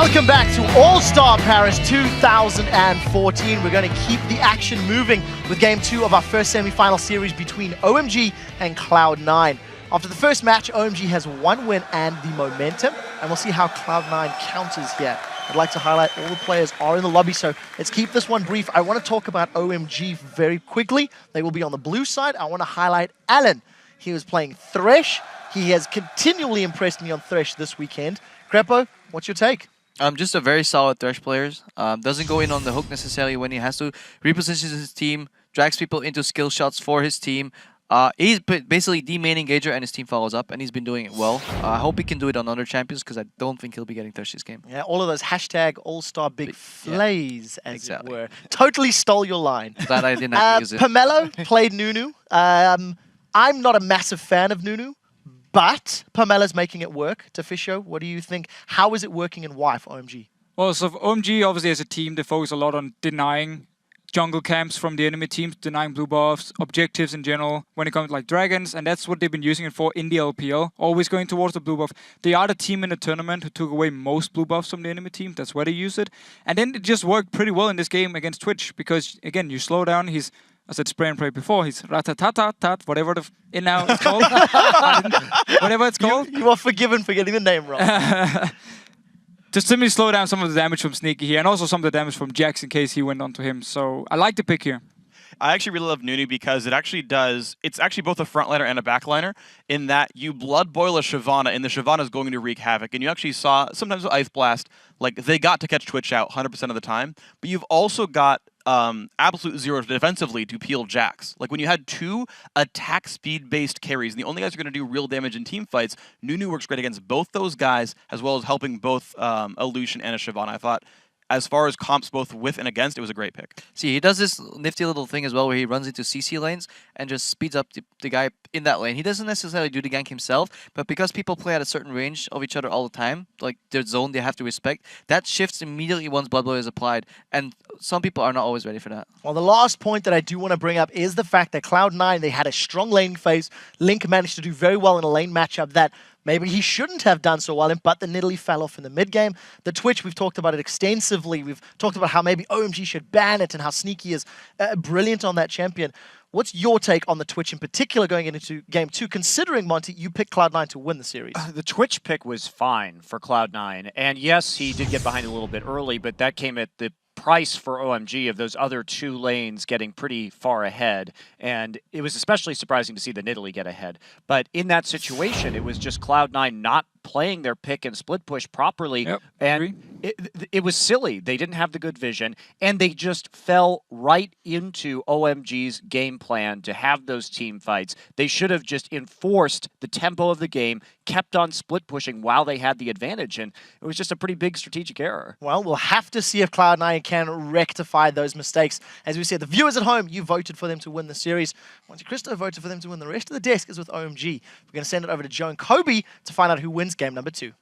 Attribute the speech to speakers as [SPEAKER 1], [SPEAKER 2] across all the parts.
[SPEAKER 1] Welcome back to All Star Paris 2014. We're going to keep the action moving with Game 2 of our first semi-final series between OMG and Cloud9. After the first match, OMG has one win and the momentum, and we'll see how Cloud9 counters here. I'd like to highlight all the players are in the lobby, so let's keep this one brief. I want to talk about OMG very quickly. They will be on the blue side. I want to highlight Alan. He was playing Thresh. He has continually impressed me on Thresh this weekend. Crepo, what's your take?
[SPEAKER 2] Just a very solid Thresh player. Doesn't go in on the hook necessarily when he has to. Repositions his team, drags people into skill shots for his team. He's basically the main engager and his team follows up, and he's been doing it well. I hope he can do it on other champions because I don't think he'll be getting Thresh this game.
[SPEAKER 1] Yeah, all of those hashtag All-Star big flays, as it were. Totally stole your line.
[SPEAKER 2] Glad I didn't have to use it.
[SPEAKER 1] Pomelo played Nunu. I'm not a massive fan of Nunu, but Pamelo's making it work. Tafisho, what do you think? How is it working and why for OMG?
[SPEAKER 3] Well, so for OMG, obviously as a team, they focus a lot on denying jungle camps from the enemy teams, denying blue buffs, objectives in general, when it comes to like dragons, and that's what they've been using it for in the LPL, always going towards the blue buff. They are the team in the tournament who took away most blue buffs from the enemy team, that's where they use it. And then it just worked pretty well in this game against Twitch, because again, you slow down, he's, I said spray and pray before, he's ratatatatat, whatever the now it's called. Whatever it's called.
[SPEAKER 1] You are forgiven for getting the name wrong.
[SPEAKER 3] To simply slow down some of the damage from Sneaky here, and also some of the damage from Jax in case he went onto him. So I like the pick here.
[SPEAKER 4] I actually really love Nunu because it's actually both a frontliner and a backliner in that you blood boil a Shyvana and the Shyvana is going to wreak havoc. And you actually saw, sometimes with Ice Blast, like they got to catch Twitch out 100% of the time, but you've also got absolute zero defensively to peel Jax. Like when you had two attack speed based carries, and the only guys who are going to do real damage in team fights, Nunu works great against both those guys, as well as helping both a Lucian and a Shyvana. I thought, as far as comps both with and against, it was a great pick.
[SPEAKER 2] See, he does this nifty little thing as well where he runs into CC lanes and just speeds up the guy in that lane. He doesn't necessarily do the gank himself, but because people play at a certain range of each other all the time, like their zone they have to respect, that shifts immediately once Blood Boil is applied, and some people are not always ready for that.
[SPEAKER 1] Well, the last point that I do want to bring up is the fact that Cloud9, they had a strong laning phase. Link managed to do very well in a lane matchup that maybe he shouldn't have done so well in, but the Nidalee fell off in the mid game. The Twitch, we've talked about it extensively. We've talked about how maybe OMG should ban it and how Sneaky is brilliant on that champion. What's your take on the Twitch in particular going into Game 2, considering, Monty, you picked Cloud9 to win the series?
[SPEAKER 5] The Twitch pick was fine for Cloud9, and yes, he did get behind a little bit early, but that came at the price for OMG of those other two lanes getting pretty far ahead, and it was especially surprising to see the Nidalee get ahead. But in that situation, it was just Cloud9 not playing their pick and split push properly, and it was silly. They didn't have the good vision, and they just fell right into OMG's game plan to have those team fights. They should have just enforced the tempo of the game, kept on split pushing while they had the advantage, and it was just a pretty big strategic error.
[SPEAKER 1] Well, we'll have to see if Cloud9 can rectify those mistakes. As we said, the viewers at home, you voted for them to win the series. Monte Cristo voted for them to win. The rest of the desk is with OMG. We're going to send it over to Joe and Kobe to find out who wins game number 2.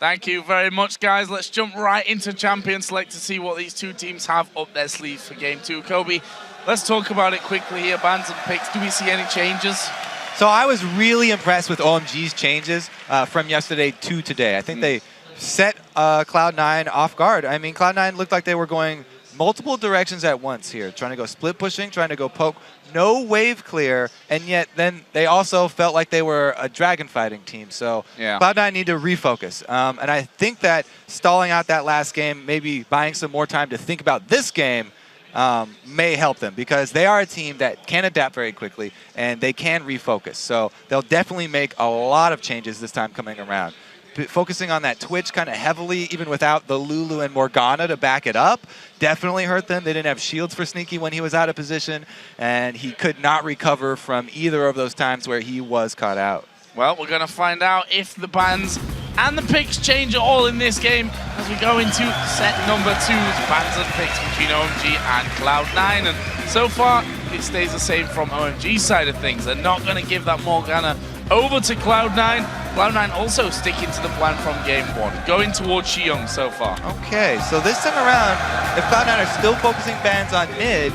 [SPEAKER 6] Thank you very much, guys. Let's jump right into Champion Select to see what these two teams have up their sleeves for Game 2. Kobe, let's talk about it quickly here. Bans and picks. Do we see any changes?
[SPEAKER 7] So I was really impressed with OMG's changes from yesterday to today. I think they set Cloud9 off guard. I mean, Cloud9 looked like they were going multiple directions at once here, trying to go split pushing, trying to go poke, no wave clear, and yet then they also felt like they were a dragon fighting team. So Cloud9 need to refocus. And I think that stalling out that last game, maybe buying some more time to think about this game, may help them, because they are a team that can adapt very quickly and they can refocus. So they'll definitely make a lot of changes this time coming around. Focusing on that Twitch kind of heavily, even without the Lulu and Morgana to back it up, definitely hurt them. They didn't have shields for Sneaky when he was out of position, and he could not recover from either of those times where he was caught out.
[SPEAKER 6] Well, we're going to find out if the bans and the picks change at all in this game as we go into set number 2, bans and picks between OMG and Cloud9. And so far, it stays the same from OMG's side of things. They're not going to give that Morgana over to Cloud9. Cloud9 also sticking to the plan from Game 1, going towards Xiong so far.
[SPEAKER 7] Okay, so this time around, if Cloud9 are still focusing bans on mid,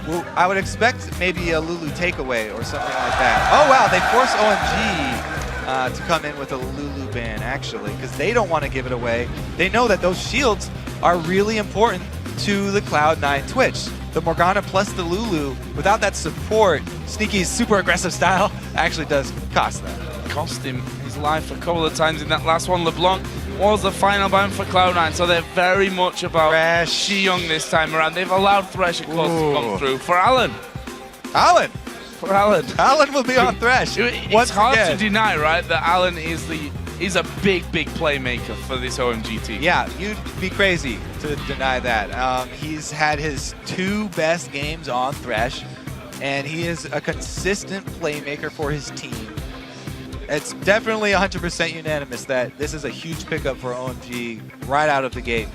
[SPEAKER 7] well, I would expect maybe a Lulu takeaway or something like that. Oh wow, they force OMG to come in with a Lulu ban, actually, because they don't want to give it away. They know that those shields are really important to the Cloud9 Twitch. The Morgana plus the Lulu, without that support, Sneaky's super aggressive style actually does cost them.
[SPEAKER 6] Cost him his life a couple of times in that last one. LeBlanc was the final ban for Cloud9, so they're very much about Young this time around. They've allowed Thresh, of course, to come through. For Alan. For Alan.
[SPEAKER 7] Alan will be on Thresh.
[SPEAKER 6] It's hard to deny, right, that Alan is a big playmaker for this OMG team.
[SPEAKER 7] Yeah, you'd be crazy to deny that. He's had his 2 best games on Thresh, and he is a consistent playmaker for his team. It's definitely 100% unanimous that this is a huge pickup for OMG right out of the gate.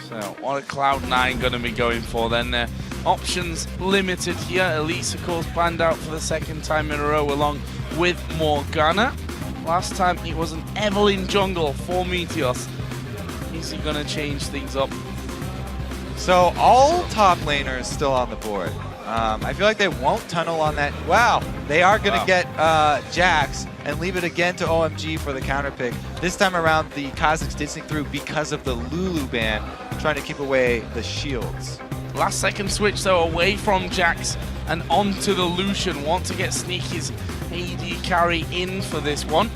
[SPEAKER 6] So what are Cloud9 going to be going for then? Their options limited here. Elise, of course, banned out for the 2nd time in a row along with Morgana. Last time it was an Evelyn jungle for Meteos. Is he going to change things up?
[SPEAKER 7] So all top laners still on the board. I feel like they won't tunnel on that. Wow, they are going to get Jax and leave it again to OMG for the counter pick. This time around, the Kazakhs did sneak through because of the Lulu ban, trying to keep away the shields.
[SPEAKER 6] Last second switch, though, away from Jax and onto the Lucian. Want to get Sneaky's AD carry in for this one.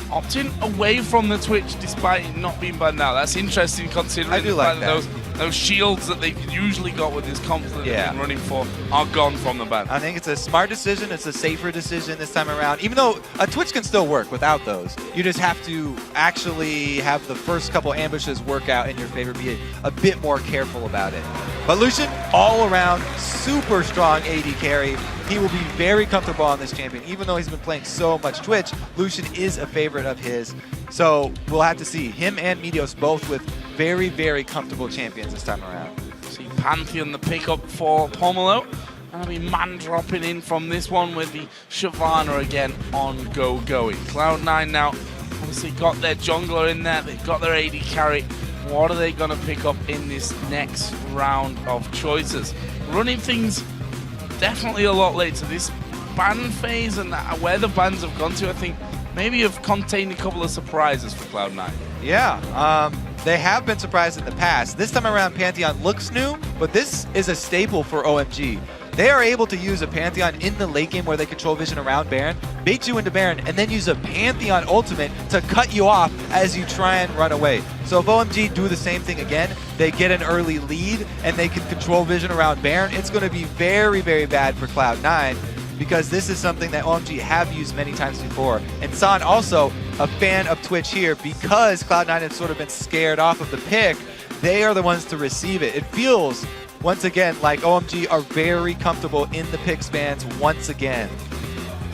[SPEAKER 6] Opting away from the Twitch despite it not being banned out. That's interesting considering the fact that those shields that they've usually got with this comp that they've been running for are gone from the ban.
[SPEAKER 7] I think it's a smart decision. It's a safer decision this time around. Even though a Twitch can still work without those, you just have to actually have the first couple ambushes work out in your favor, be a bit more careful about it. But Lucian, all around, super strong AD carry. He will be very comfortable on this champion. Even though he's been playing so much Twitch, Lucian is a favorite of his. So we'll have to see him and Meteos both with very comfortable champions this time around.
[SPEAKER 6] See Pantheon the pickup for Pomelo. And be man dropping in from this one with the Shyvana again on going. Cloud9 now obviously got their jungler in there. They've got their AD carry. What are they going to pick up in this next round of choices? Running things definitely a lot later. This ban phase and where the bans have gone to, I think, maybe have contained a couple of surprises for Cloud9.
[SPEAKER 7] Yeah, they have been surprised in the past. This time around, Pantheon looks new, but this is a staple for OMG. They are able to use a Pantheon in the late game where they control vision around Baron, bait you into Baron, and then use a Pantheon ultimate to cut you off as you try and run away. So if OMG do the same thing again, they get an early lead and they can control vision around Baron, it's going to be very bad for Cloud9 because this is something that OMG have used many times before. And San also a fan of Twitch here because Cloud9 has sort of been scared off of the pick. They are the ones to receive it. It feels once again like OMG are very comfortable in the pick spans once again.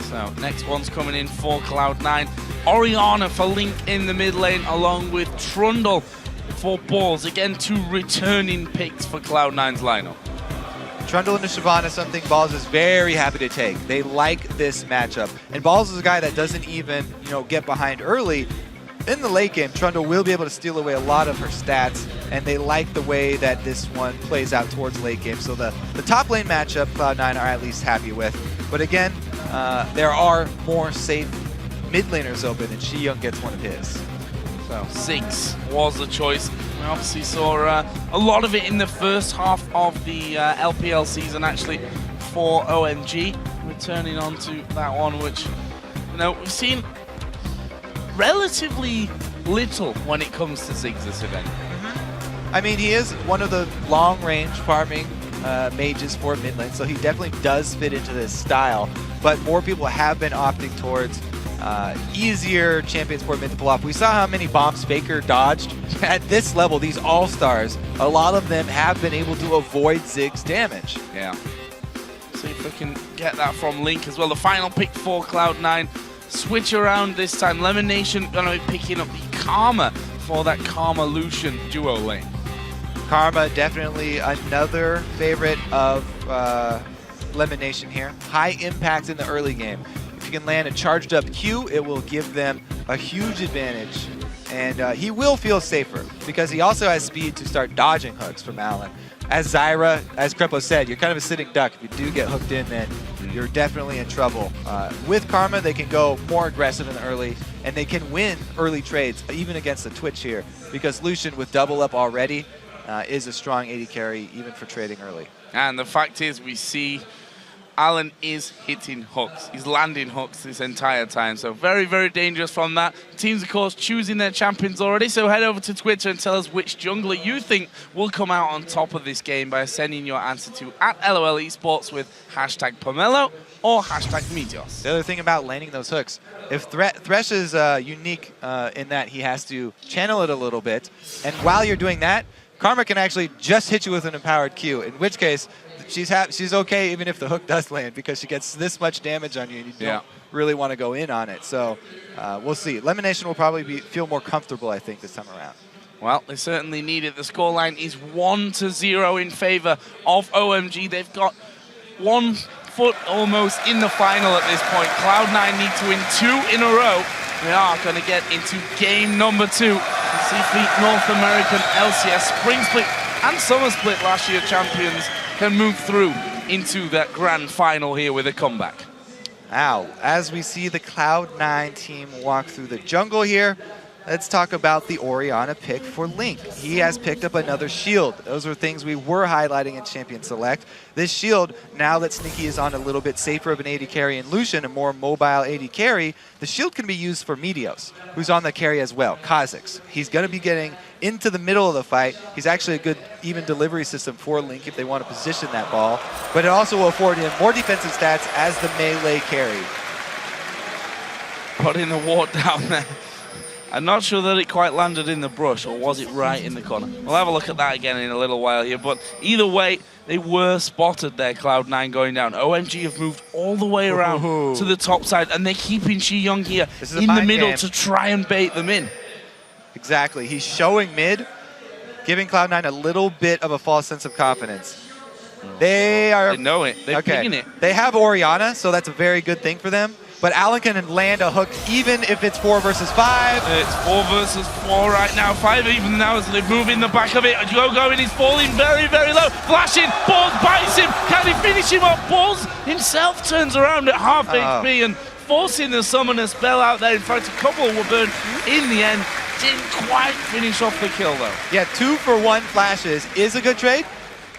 [SPEAKER 6] So next one's coming in for Cloud9. Orianna for Link in the mid lane along with Trundle for Balls. Again, 2 returning picks for Cloud9's lineup.
[SPEAKER 7] Trundle into Shyvana, something Balls is very happy to take. They like this matchup. And Balls is a guy that doesn't even, get behind early. In the late game, Trundle will be able to steal away a lot of her stats, and they like the way that this one plays out towards late game. So the top lane matchup, Cloud9 are at least happy with. But again, there are more safe mid laners open, and Young gets one of his.
[SPEAKER 6] So 6 was the choice. We obviously saw a lot of it in the first half of the LPL season, actually, for OMG. Returning on to that one, which, we've seen relatively little when it comes to Ziggs this event.
[SPEAKER 7] I mean, he is one of the long-range farming mages for mid lane, so he definitely does fit into this style. But more people have been opting towards easier champions for mid to pull off. We saw how many bombs Faker dodged. At this level, these all-stars, a lot of them have been able to avoid Ziggs damage.
[SPEAKER 6] Yeah. See if we can get that from Link as well. The final pick for Cloud9. Switch around this time. Lemon Nation going to be picking up the Karma for that Karma Lucian duo lane.
[SPEAKER 7] Karma, definitely another favorite of Lemon Nation here. High impact in the early game. If you can land a charged up Q, it will give them a huge advantage. And he will feel safer because he also has speed to start dodging hooks from Alan. As Zyra, as Crepo said, you're kind of a sitting duck. If you do get hooked in, then you're definitely in trouble. With Karma, they can go more aggressive in the early, and they can win early trades, even against the Twitch here, because Lucian, with double up already, is a strong AD carry, even for trading early.
[SPEAKER 6] And the fact is, we see Alan is hitting hooks. He's landing hooks this entire time. So very, very dangerous from that. Teams, of course, choosing their champions already. So head over to Twitter and tell us which jungler you think will come out on top of this game by sending your answer to @LOL Esports with hashtag Pomelo or hashtag Meteos.
[SPEAKER 7] The other thing about landing those hooks, if Thresh is unique in that he has to channel it a little bit, and while you're doing that, Karma can actually just hit you with an empowered Q, in which case she's okay even if the hook does land, because she gets this much damage on you and you don't really want to go in on it. So we'll see. Lemonation will probably feel more comfortable, I think, this time around.
[SPEAKER 6] Well, they certainly need it. The scoreline is 1-0 in favor of OMG. They've got 1 foot almost in the final at this point. Cloud9 need to win 2 in a row. We are going to get into game number 2. Fleet North American LCS Spring Split and Summer Split, last year champions, can move through into that grand final here with a comeback.
[SPEAKER 7] Now, as we see the Cloud9 team walk through the jungle here, let's talk about the Orianna pick for Link. He has picked up another shield. Those are things we were highlighting in Champion Select. This shield, now that Sneaky is on a little bit safer of an AD carry in Lucian, a more mobile AD carry, the shield can be used for Meteos, who's on the carry as well, Kha'Zix. He's going to be getting into the middle of the fight. He's actually a good even delivery system for Link if they want to position that ball, but it also will afford him more defensive stats as the melee carry.
[SPEAKER 6] Putting the ward down there. I'm not sure that it quite landed in the brush, or was it right in the corner? We'll have a look at that again in a little while here, but either way, they were spotted there, Cloud9 going down. OMG have moved all the way around to the top side, and they're keeping Shi-Young here in the middle to try and bait them in.
[SPEAKER 7] Exactly. He's showing mid, giving Cloud9 a little bit of a false sense of confidence. They
[SPEAKER 6] know it. They're picking it.
[SPEAKER 7] They have Orianna, so that's a very good thing for them. But Alan can land a hook even if it's 4 versus 5.
[SPEAKER 6] It's 4 versus 4 right now. 5 even now as they move in the back of it. Going is falling very, very low. Flashing. Balls bites him. Can he finish him up? Balls himself turns around at half HP and forcing the summoner spell out there. In fact, a couple were burned in the end. Didn't quite finish off the kill though.
[SPEAKER 7] Yeah, 2 for 1 flashes is a good trade.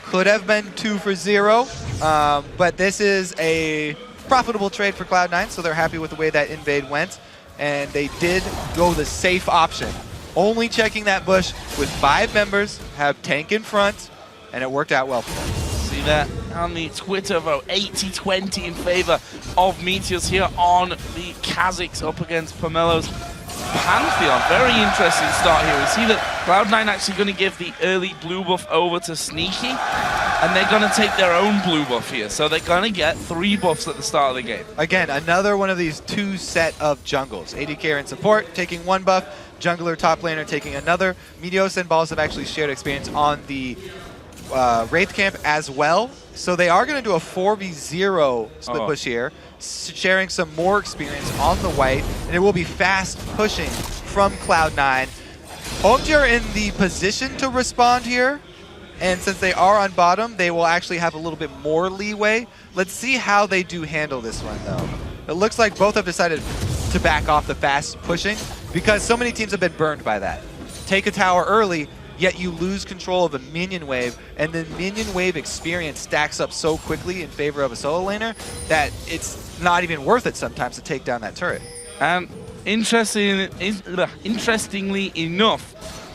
[SPEAKER 7] Could have been 2 for 0. But this is a profitable trade for Cloud9, so they're happy with the way that invade went, and they did go the safe option. Only checking that bush with 5 members, have tank in front, and it worked out well for them.
[SPEAKER 6] See that on the Twitter vote, 80-20 in favor of Meteos here on the Kha'Zix up against Pomelo's Pantheon. Very interesting start here. We see that Cloud9 actually going to give the early blue buff over to Sneaky, and they're going to take their own blue buff here. So they're going to get 3 buffs at the start of the game.
[SPEAKER 7] Again, another one of these 2 set of jungles. AD carry and support taking 1 buff, jungler top laner taking another. Meteos and Balls have actually shared experience on the Wraith camp as well. So they are going to do a 4v0 split push here, sharing some more experience on the white, and it will be fast pushing from Cloud9. OMG are in the position to respond here, and since they are on bottom, they will actually have a little bit more leeway. Let's see how they do handle this one, though. It looks like both have decided to back off the fast pushing, because so many teams have been burned by that. Take a tower early, yet you lose control of a minion wave, and the minion wave experience stacks up so quickly in favor of a solo laner that it's not even worth it sometimes to take down that turret.
[SPEAKER 6] And interestingly enough,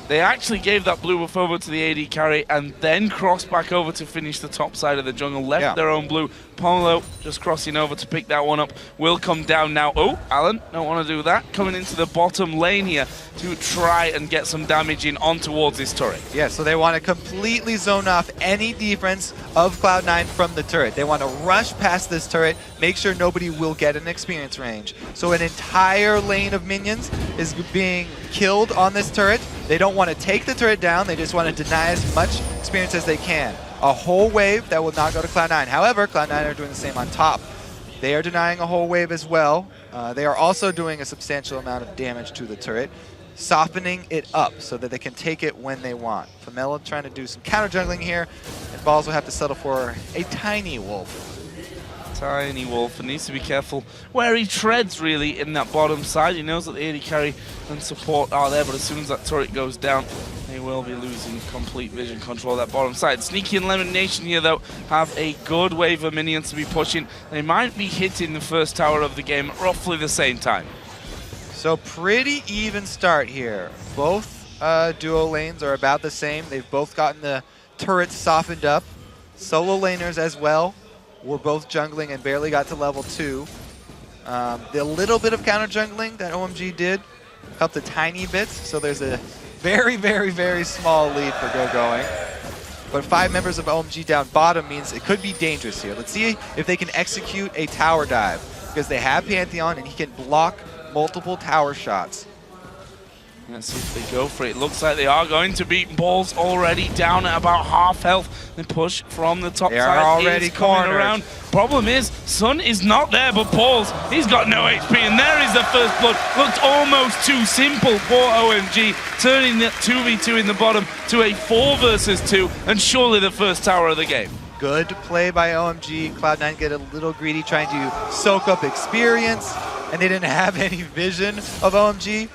[SPEAKER 6] they actually gave that blue buff over to the AD carry and then crossed back over to finish the top side of the jungle, left their own blue. Pomelo just crossing over to pick that one up. Will come down now. Oh, Alan, don't want to do that. Coming into the bottom lane here to try and get some damage in on towards this turret.
[SPEAKER 7] Yeah, so they want to completely zone off any defense of Cloud9 from the turret. They want to rush past this turret, make sure nobody will get an experience range. So an entire lane of minions is being killed on this turret. They don't want to take the turret down, they just want to deny as much experience as they can. A whole wave that will not go to Cloud9. However, Cloud9 are doing the same on top. They are denying a whole wave as well. They are also doing a substantial amount of damage to the turret, softening it up so that they can take it when they want. Pomelo trying to do some counter jungling here, and Balls will have to settle for a tiny wolf.
[SPEAKER 6] Tiny wolf, and needs to be careful where he treads, really, in that bottom side. He knows that the AD carry and support are there, but as soon as that turret goes down, they will be losing complete vision control of that bottom side. Sneaky and Lemon Nation here, though, have a good wave of minions to be pushing. They might be hitting the first tower of the game at roughly the same time.
[SPEAKER 7] So pretty even start here. Both duo lanes are about the same. They've both gotten the turrets softened up. Solo laners as well were both jungling and barely got to level 2. The little bit of counter jungling that OMG did helped a tiny bit, so there's a very, very, very small lead for Going. But 5 members of OMG down bottom means it could be dangerous here. Let's see if they can execute a tower dive, because they have Pantheon and he can block multiple tower shots.
[SPEAKER 6] Let's see if they go for it. It looks like they are going to beat Balls already down at about half health. The push from the top
[SPEAKER 7] They
[SPEAKER 6] side
[SPEAKER 7] are already
[SPEAKER 6] is coming
[SPEAKER 7] cornered.
[SPEAKER 6] around. Problem is, Sun is not there, but Balls, he's got no HP, and there is the first blood. Looked almost too simple for OMG, turning the 2v2 in the bottom to a 4 versus 2, and surely the first tower of the game.
[SPEAKER 7] Good play by OMG. Cloud9 get a little greedy trying to soak up experience, and they didn't have any vision of OMG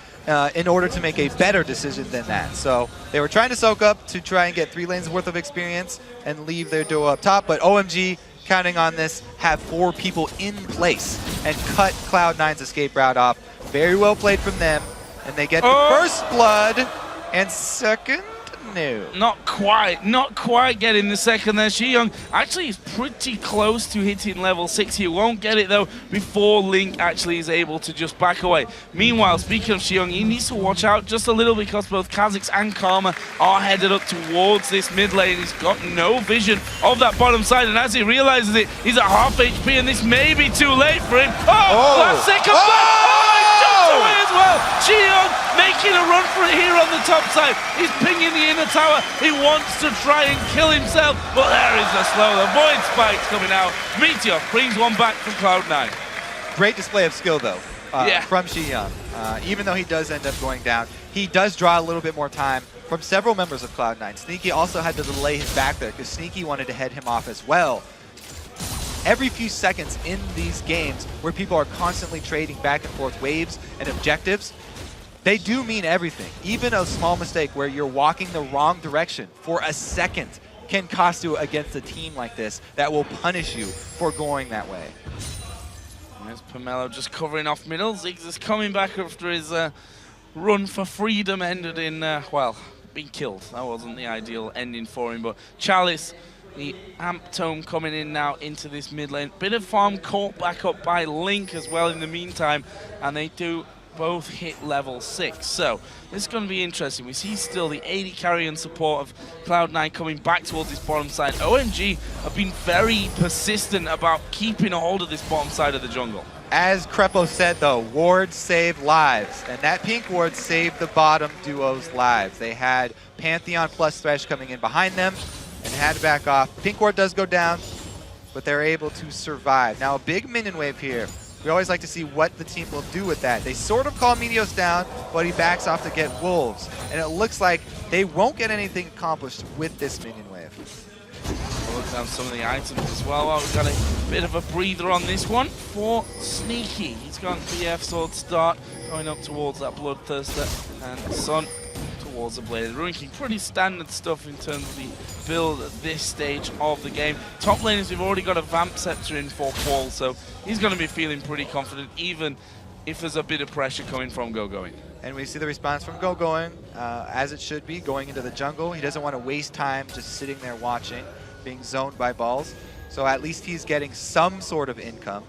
[SPEAKER 7] in order to make a better decision than that. So they were trying to soak up to try and get 3 lanes worth of experience and leave their duo up top, but OMG, counting on this, have 4 people in place and cut Cloud9's escape route off. Very well played from them, and they get the first blood, and second, no.
[SPEAKER 6] Not quite getting the second there. Xiyoung actually is pretty close to hitting level 6. He won't get it though before Link actually is able to just back away. Meanwhile, speaking of Xiyoung, he needs to watch out just a little because both Kha'Zix and Karma are headed up towards this mid lane. He's got no vision of that bottom side, and as he realizes it, he's at half HP, and this may be too late for him. Last second away as well. Xiyoung making a run for it here on the top side. He's pinging the inner tower. He wants to try and kill himself, but there is the slow. The Void Spike's coming out. Meteor brings one back from Cloud9.
[SPEAKER 7] Great display of skill, though, from Xiyoung. Even though he does end up going down, he does draw a little bit more time from several members of Cloud9. Sneaky also had to delay his back there because Sneaky wanted to head him off as well. Every few seconds in these games where people are constantly trading back and forth waves and objectives, they do mean everything. Even a small mistake where you're walking the wrong direction for a second can cost you against a team like this that will punish you for going that way.
[SPEAKER 6] There's Pomelo just covering off middle. Ziggs is coming back after his run for freedom ended in, well, being killed. That wasn't the ideal ending for him, but Chalice, the Amp Tome coming in now into this mid lane. Bit of farm caught back up by Link as well in the meantime, and they do both hit level 6. So this is going to be interesting. We see still the AD carry and support of Cloud9 coming back towards this bottom side. OMG have been very persistent about keeping a hold of this bottom side of the jungle.
[SPEAKER 7] As Crepo said, though, wards save lives, and that pink ward saved the bottom duo's lives. They had Pantheon plus Thresh coming in behind them and had to back off. Pink ward does go down, but they're able to survive. Now a big minion wave here. We always like to see what the team will do with that. They sort of call Meteos down, but he backs off to get Wolves. And it looks like they won't get anything accomplished with this minion wave.
[SPEAKER 6] We'll look down some of the items as well. We've got a bit of a breather on this one for Sneaky. He's got BF Sword Start going up towards that Bloodthirster, and Sun towards the Blade of the Ruin King. Pretty standard stuff in terms of the build at this stage of the game. Top laners, we've already got a Vamp Scepter in for Paul, so he's going to be feeling pretty confident, even if there's a bit of pressure coming from Going.
[SPEAKER 7] And we see the response from Going, as it should be, going into the jungle. He doesn't want to waste time just sitting there watching, being zoned by balls. So at least he's getting some sort of income.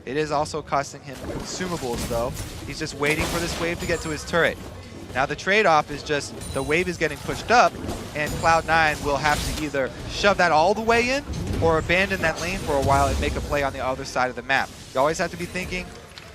[SPEAKER 7] It is also costing him consumables, though. He's just waiting for this wave to get to his turret. Now the trade-off is just the wave is getting pushed up, and Cloud9 will have to either shove that all the way in or abandon that lane for a while and make a play on the other side of the map. You always have to be thinking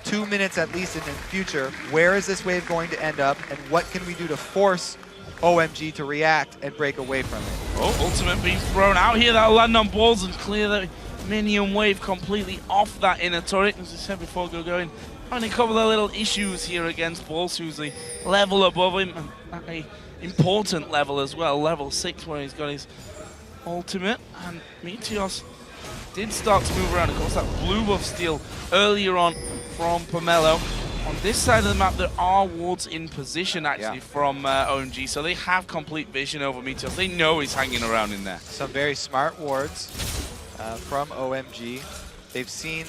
[SPEAKER 7] 2 minutes at least in the future, where is this wave going to end up, and what can we do to force OMG to react and break away from it?
[SPEAKER 6] Oh, ultimate being thrown out here. That'll land on balls and clear the minion wave completely off that inner turret. As I said before, Going having a couple of little issues here against Balls, who's the level above him, and an important level as well, level 6, where he's got his ultimate. And Meteos did start to move around. Of course, that blue buff steal earlier on from Pomelo. On this side of the map, there are wards in position, actually, from OMG, so they have complete vision over Meteos. They know he's hanging around in there.
[SPEAKER 7] Some very smart wards from OMG. They've seen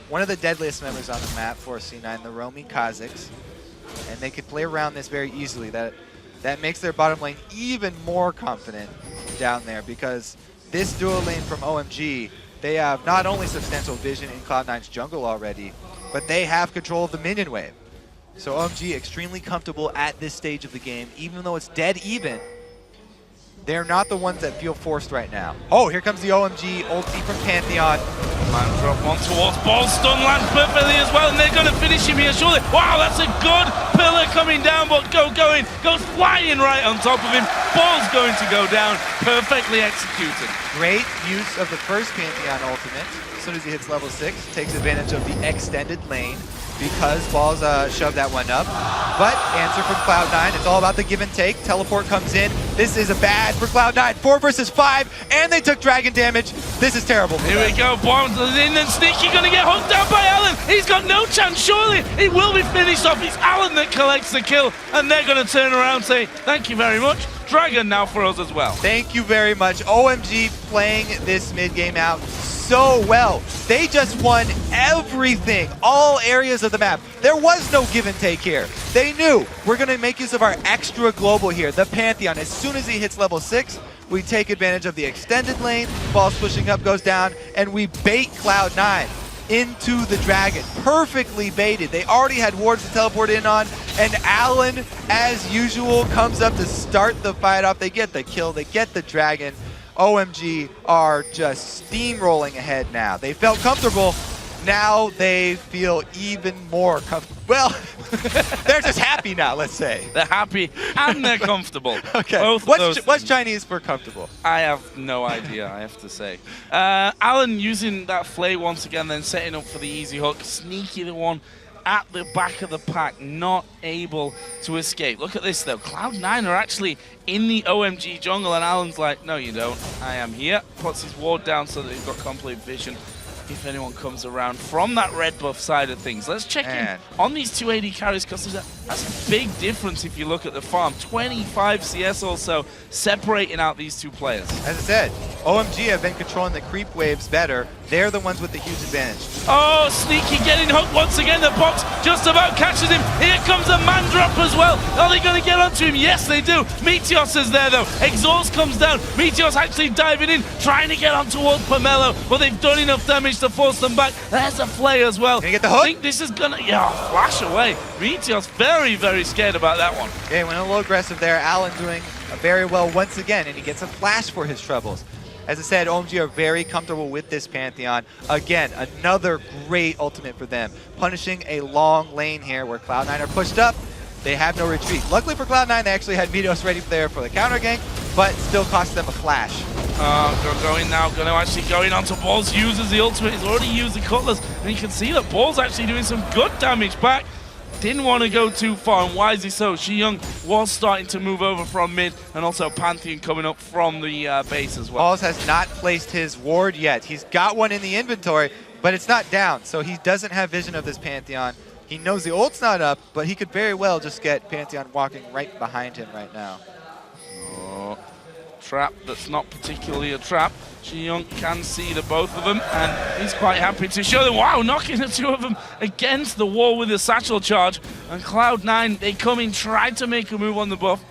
[SPEAKER 7] one of the deadliest members on the map for C9, the roaming Kazakhs, and they could play around this very easily. That makes their bottom lane even more confident down there, because this duo lane from OMG, they have not only substantial vision in Cloud9's jungle already, but they have control of the minion wave. So OMG extremely comfortable at this stage of the game, even though it's dead even. They're not the ones that feel forced right now. Oh, here comes the OMG ulti from Pantheon.
[SPEAKER 6] Man drop on towards Ball, stun lands perfectly as well, and they're going to finish him here, surely. Wow, that's a good pillar coming down, but goes flying right on top of him. Ball's going to go down, perfectly executed.
[SPEAKER 7] Great use of the first Pantheon ultimate. As soon as he hits level 6, takes advantage of the extended lane, because Balls shoved that one up. But answer from Cloud9, it's all about the give and take. Teleport comes in. This is a bad for Cloud9. 4 versus 5, and they took dragon damage. This is terrible.
[SPEAKER 6] Here we go, Bombs in, and Sneaky gonna get hooked down by Alan. He's got no chance, surely. It will be finished off. It's Alan that collects the kill, and they're gonna turn around and say, thank you very much. Dragon now for us as well.
[SPEAKER 7] Thank you very much. OMG playing this mid game out so well. They just won everything, all areas of the map. There was no give and take here. They knew we're going to make use of our extra global here, the Pantheon. As soon as he hits level 6, we take advantage of the extended lane. Ball's pushing up, goes down, and we bait Cloud9 into the dragon. Perfectly baited. They already had wards to teleport in on, and Alan, as usual, comes up to start the fight off. They get the kill, they get the dragon. OMG are just steamrolling ahead now. They felt comfortable. Now they feel even more comfortable. Well, they're just happy now, let's say.
[SPEAKER 6] They're happy and they're comfortable.
[SPEAKER 7] Okay. What's Chinese for comfortable?
[SPEAKER 6] I have no idea, I have to say. Alan using that flay once again, then setting up for the easy hook. Sneaky the one at the back of the pack, not able to escape. Look at this though, Cloud9 are actually in the OMG jungle, and Alan's like, no you don't, I am here. Puts his ward down so that he's got complete vision if anyone comes around from that red buff side of things. Let's check in on these two AD carries, because that's a big difference if you look at the farm. 25 CS or so separating out these two players.
[SPEAKER 7] As I said, OMG have been controlling the creep waves better. They're the ones with the huge advantage.
[SPEAKER 6] Oh, Sneaky getting hooked once again. The box just about catches him. Here comes a man drop as well. Are they going to get onto him? Yes, they do. Meteos is there, though. Exhaust comes down. Meteos actually diving in, trying to get on towards Pomelo, but they've done enough damage to force them back. There's a flay as well.
[SPEAKER 7] Can you get the hook?
[SPEAKER 6] I think this is going to, flash away. Meteos very, very scared about that one.
[SPEAKER 7] Okay, went a little aggressive there. Alan doing very well once again, and he gets a flash for his troubles. As I said, OMG are very comfortable with this Pantheon. Again, another great ultimate for them. Punishing a long lane here where Cloud9 are pushed up. They have no retreat. Luckily for Cloud9, they actually had Meteos ready there for the counter gank, but still cost them a flash.
[SPEAKER 6] Going now, going onto Balls, uses the ultimate. He's already used the Cutlass, and you can see that Balls actually doing some good damage back. Didn't want to go too far, and wisely so. Young was starting to move over from mid, and also Pantheon coming up from the base as well.
[SPEAKER 7] Balls has not placed his ward yet. He's got one in the inventory, but it's not down, so he doesn't have vision of this Pantheon. He knows the ult's not up, but he could very well just get Pantheon walking right behind him right now.
[SPEAKER 6] Trap that's not particularly a trap. Young can see the both of them, and he's quite happy to show them. Wow, knocking the two of them against the wall with a satchel charge. And Cloud9, they come in, try to make a move on the buff,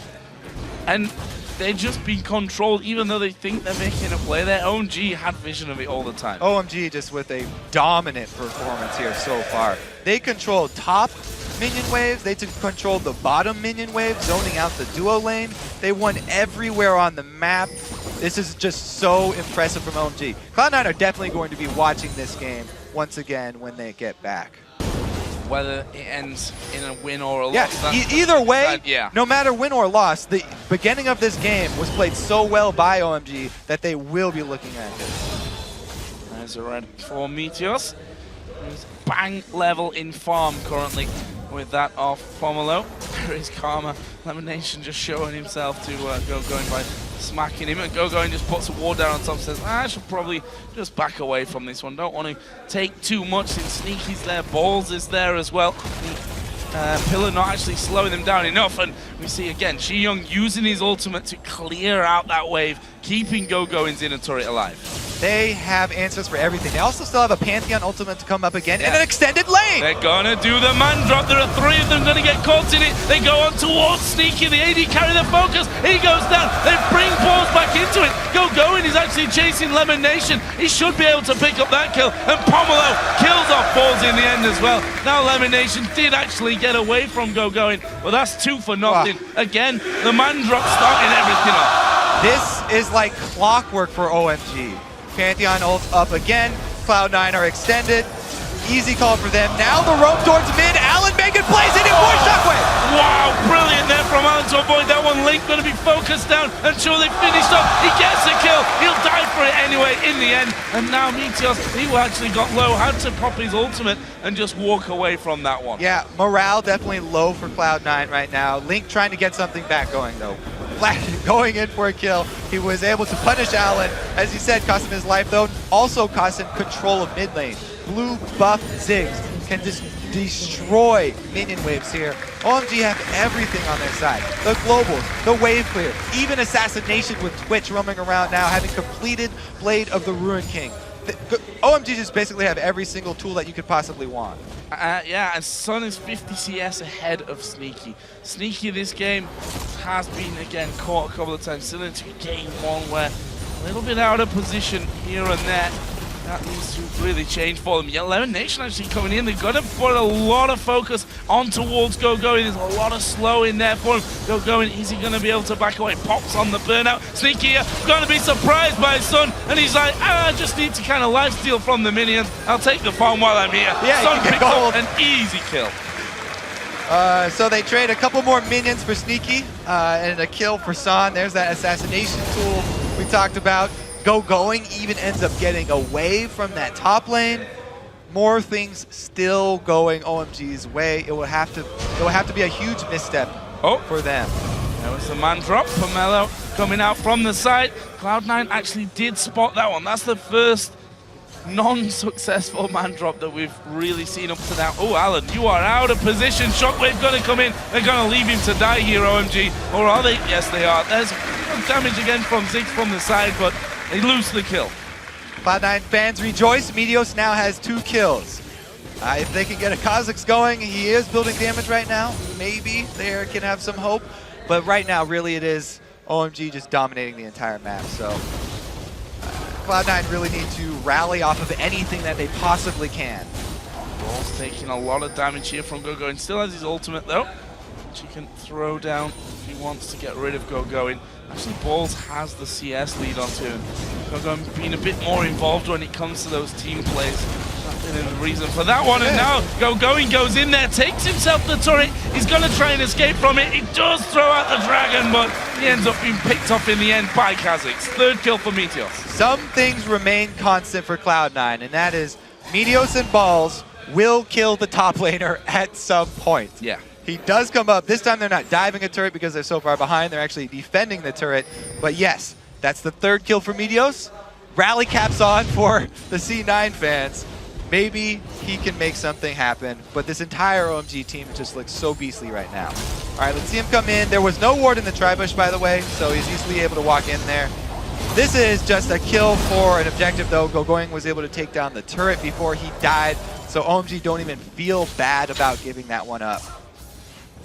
[SPEAKER 6] and they've just been controlled, even though they think they're making a play. Their OMG had vision of it all the time.
[SPEAKER 7] OMG just with a dominant performance here so far. They controlled top minion waves, they controlled the bottom minion wave, zoning out the duo lane. They won everywhere on the map. This is just so impressive from OMG. Cloud9 are definitely going to be watching this game once again when they get back.
[SPEAKER 6] Whether it ends in a win or a loss.
[SPEAKER 7] Yeah, either way, no matter win or loss, the beginning of this game was played so well by OMG that they will be looking at it.
[SPEAKER 6] There's a red for Meteos. He's bang level in farm currently. with that off Pomelo. There is Karma. Lemonation just showing himself to going by smacking him, and going just puts a ward down on top, says, I should probably just back away from this one. Don't want to take too much since Sneaky's there. Balls is there as well. Pillar not actually slowing them down enough, and we see again Chi-Young using his ultimate to clear out that wave, keeping Go-Going's inner turret alive.
[SPEAKER 7] They have answers for everything. They also still have a Pantheon ultimate to come up again in an extended lane.
[SPEAKER 6] They're gonna do the man drop. There are 3 of them gonna get caught in it. They go on towards Sneaky. The AD carry the focus. He goes down. They bring balls back into it. Go-Going is actually chasing Lemonation. He should be able to pick up that kill. And Pomelo kills off balls in the end as well. Now Lemonation did actually get away from Go-Going, but that's 2 for nothing. Again, the man drop starting everything off.
[SPEAKER 7] This is like clockwork for OMG. Pantheon ult up again. Cloud9 are extended. Easy call for them. Now the rope towards mid. Allen making plays in it for Shockwave.
[SPEAKER 6] Wow, brilliant there from Allen to avoid that one. Link going to be focused down until they finished up. He gets a kill. He'll die for it anyway in the end. And now Meteos, he actually got low, had to pop his ultimate and just walk away from that one.
[SPEAKER 7] Yeah, morale definitely low for Cloud9 right now. Link trying to get something back going though. Going in for a kill. He was able to punish Allen. As he said, cost him his life though. Also cost him control of mid lane. Blue buff Ziggs can just destroy minion waves here. OMG have everything on their side. The globals, the wave clear, even assassination with Twitch roaming around now, having completed Blade of the Ruin King. OMG just basically have every single tool that you could possibly want.
[SPEAKER 6] Yeah, and Sun is 50 CS ahead of Sneaky. Sneaky this game has been, again, caught a couple of times, still into game 1 where a little bit out of position here and there. That needs to really change for them. Yeah, Lemonation actually coming in. They've got to put a lot of focus on towards Go-Going. There's a lot of slow in there for him. Go-Going, is he going to be able to back away? Pops on the burnout. Sneaky here, going to be surprised by his son. And he's like, I just need to kind of lifesteal from the minions. I'll take the farm while I'm here.
[SPEAKER 7] Yeah,
[SPEAKER 6] Son picks up an easy kill.
[SPEAKER 7] So they trade a couple more minions for Sneaky and a kill for Son. There's that assassination tool we talked about. Go-Going even ends up getting away from that top lane. More things still going OMG's way. It will have to be a huge misstep for them.
[SPEAKER 6] That was the man drop. Pomelo coming out from the side. Cloud9 actually did spot that one. That's the first non-successful man drop that we've really seen up to now. Oh, Allen, you are out of position. Shockwave gonna come in. They're gonna leave him to die here, OMG. Or are they? Yes, they are. There's damage again from Ziggs from the side, but they lose the kill.
[SPEAKER 7] Cloud9 fans rejoice. Meteos now has 2 kills. If they can get a Kha'Zix going, he is building damage right now. Maybe they can have some hope. But right now, really, it is OMG just dominating the entire map. So Cloud9 really need to rally off of anything that they possibly can.
[SPEAKER 6] Ball's taking a lot of damage here from Go-Going. Still has his ultimate, though, which he can throw down if he wants to get rid of Go-Going. Actually, Balls has the CS lead onto him. Go-Going being a bit more involved when it comes to those team plays. That's been the reason for that one. And now Go-Going goes in there, takes himself the turret. He's going to try and escape from it. He does throw out the dragon, but he ends up being picked off in the end by Kha'Zix. 3rd kill for Meteos.
[SPEAKER 7] Some things remain constant for Cloud9, and that is Meteos and Balls will kill the top laner at some point.
[SPEAKER 6] Yeah.
[SPEAKER 7] He does come up. This time they're not diving a turret because they're so far behind. They're actually defending the turret. But yes, that's the 3rd kill for Meteos. Rally caps on for the C9 fans. Maybe he can make something happen. But this entire OMG team just looks so beastly right now. All right, let's see him come in. There was no ward in the tri-bush, by the way, so he's easily able to walk in there. This is just a kill for an objective, though. Go-Going was able to take down the turret before he died. So OMG don't even feel bad about giving that one up.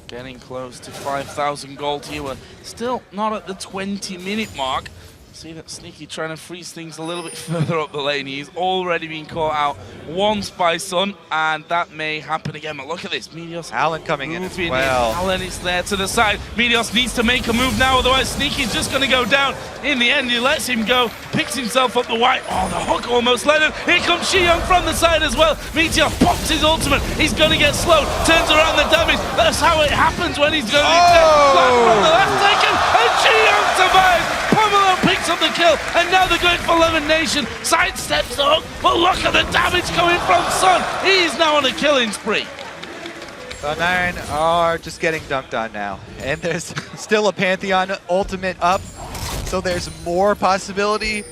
[SPEAKER 6] Getting close to 5,000 gold here. We're still not at the 20-minute mark. See that Sneaky trying to freeze things a little bit further up the lane. He's already been caught out once by Sun, and that may happen again. But look at this, Meteos.
[SPEAKER 7] Allen coming in as well.
[SPEAKER 6] Allen is there to the side. Meteos needs to make a move now, otherwise Sneaky's just going to go down. In the end, he lets him go, picks himself up the white. Oh, the hook almost led him. Here comes Chi-Young from the side as well. Meteos pops his ultimate. He's going to get slowed, turns around the damage. That's how it happens when he's going to flat from the left second, and Chi-Young survives. Pomelo picks up the kill, and now they're going for Lemonation. Sidesteps the hook, but look at the damage coming from Sun. He's now on a killing spree.
[SPEAKER 7] Cloud9 are just getting dunked on now. And there's still a Pantheon ultimate up, so there's more possibility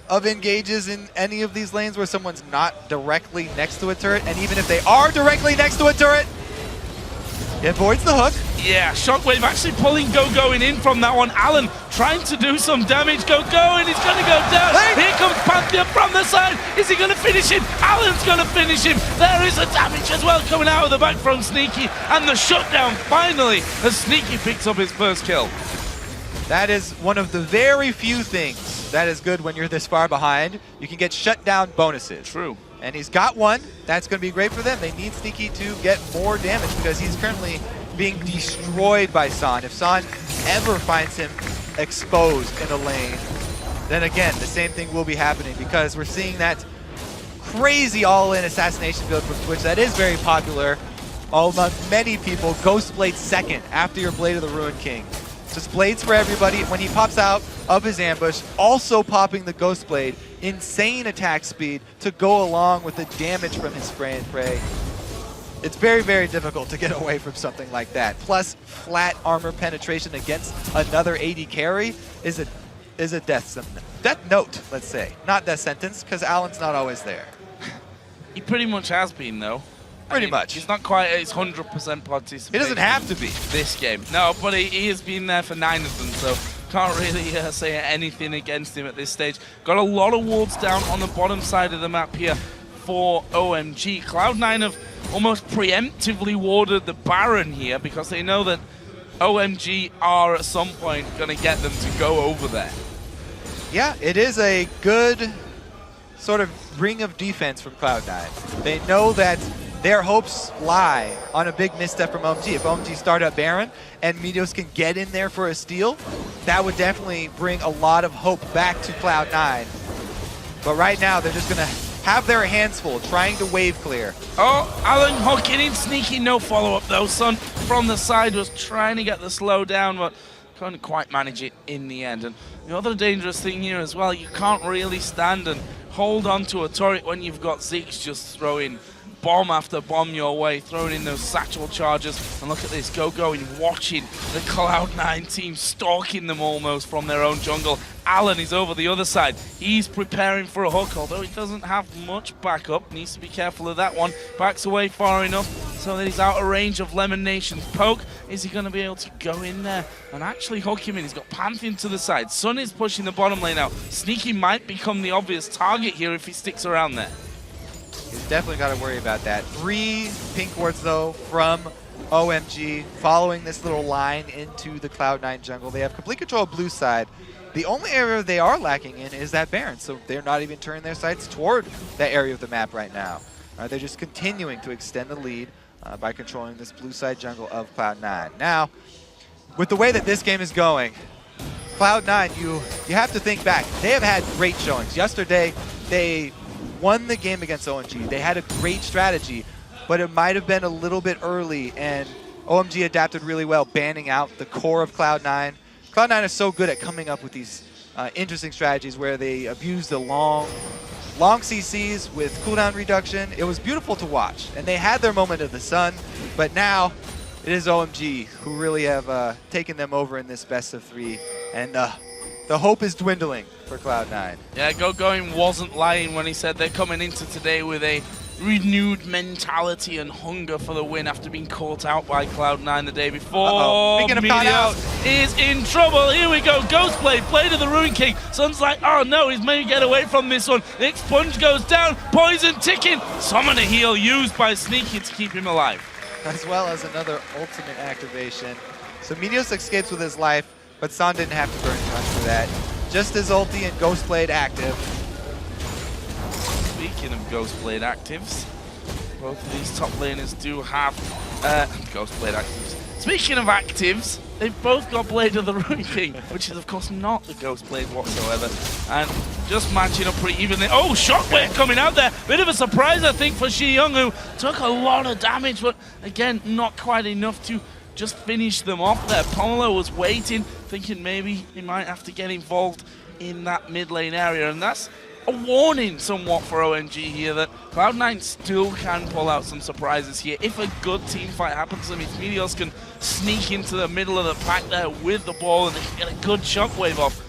[SPEAKER 7] of engages in any of these lanes where someone's not directly next to a turret. And even if they are directly next to a turret, it avoids the hook.
[SPEAKER 6] Yeah, Shockwave actually pulling going in from that one. Alan trying to do some damage. Go, and he's going to go down. Here comes Pantheon from the side. Is he going to finish him? Alan's going to finish him. There is a damage as well coming out of the back from Sneaky. And the shutdown finally as Sneaky picks up his first kill.
[SPEAKER 7] That is one of the very few things that is good when you're this far behind. You can get shutdown bonuses.
[SPEAKER 6] True.
[SPEAKER 7] And he's got one. That's going to be great for them. They need Sneaky to get more damage because he's currently being destroyed by San. If San ever finds him exposed in a lane, then again, the same thing will be happening because we're seeing that crazy all-in assassination build from Twitch that is very popular among many people. Ghost Blade second after your Blade of the Ruined King. Just blades for everybody. When he pops out of his ambush, also popping the Ghost Blade. Insane attack speed to go along with the damage from his spray and pray. It's very, very difficult to get away from something like that. Plus, flat armor penetration against another AD carry is a death note, let's say. Not death sentence, because Alan's not always there.
[SPEAKER 6] He pretty much has been, though.
[SPEAKER 7] Pretty much.
[SPEAKER 6] He's not quite at his 100% participation.
[SPEAKER 7] He doesn't have to be.
[SPEAKER 6] This game. No, but he has been there for 9 of them, so can't really say anything against him at this stage. Got a lot of wards down on the bottom side of the map here for OMG. Cloud9 have almost preemptively warded the Baron here because they know that OMG are at some point going to get them to go over there.
[SPEAKER 7] Yeah, it is a good sort of ring of defense from Cloud9. They know that their hopes lie on a big misstep from OMG. If OMG start up Baron and Meteos can get in there for a steal, that would definitely bring a lot of hope back to Cloud9. But right now, they're just going to have their hands full, trying to wave clear.
[SPEAKER 6] Oh, Alan hooking in, Sneaky, no follow-up though. Sun from the side was trying to get the slow down, but couldn't quite manage it in the end. And the other dangerous thing here as well, you can't really stand and hold on to a turret when you've got Zeke's just throwing bomb after bomb your way, throwing in those satchel charges. And look at this, going, watching the Cloud9 team, stalking them almost from their own jungle. Alan is over the other side. He's preparing for a hook, although he doesn't have much backup. Needs to be careful of that one. Backs away far enough so that he's out of range of Lemon Nation's poke. Is he going to be able to go in there and actually hook him in? He's got Pantheon to the side. Sun is pushing the bottom lane out. Sneaky might become the obvious target here if he sticks around there.
[SPEAKER 7] He's definitely got to worry about that. 3 pink wards, though, from OMG, following this little line into the Cloud9 jungle. They have complete control of blue side. The only area they are lacking in is that Baron, so they're not even turning their sights toward that area of the map right now. They're just continuing to extend the lead by controlling this blue side jungle of Cloud9. Now, with the way that this game is going, Cloud9, you have to think back. They have had great showings. Yesterday, they won the game against OMG. They had a great strategy, but it might have been a little bit early, and OMG adapted really well, banning out the core of Cloud9. Cloud9 is so good at coming up with these interesting strategies where they abuse the long CCs with cooldown reduction. It was beautiful to watch, and they had their moment of the sun, but now it is OMG who really have taken them over in this best of 3, and the hope is dwindling for Cloud9.
[SPEAKER 6] Yeah, going wasn't lying when he said they're coming into today with a renewed mentality and hunger for the win after being caught out by Cloud9 the day before.
[SPEAKER 7] Speaking of caught out,
[SPEAKER 6] is in trouble. Here we go. Ghost Blade, Blade of the Ruined King. Sun's like, oh no, he's maybe get away from this one. The Expunge goes down. Poison ticking. Summon a heal used by Sneaky to keep him alive.
[SPEAKER 7] As well as another ultimate activation. So Meteos escapes with his life, but San didn't have to burn much for that. Just his ulti and Ghost Blade active.
[SPEAKER 6] Speaking of Ghost Blade actives, both of these top laners do have Ghost Blade actives. Speaking of actives, they've both got Blade of the Ruined King, which is of course not the Ghost Blade whatsoever. And just matching up pretty evenly. Oh, Shockwave coming out there. Bit of a surprise, I think, for Shi Young, who took a lot of damage, but again, not quite enough to just finish them off there. Pomelo was waiting, thinking maybe he might have to get involved in that mid lane area, and that's a warning somewhat for OMG here that Cloud9 still can pull out some surprises here. If a good team fight happens to them, if Meteors can sneak into the middle of the pack there with the ball and they can get a good shockwave off,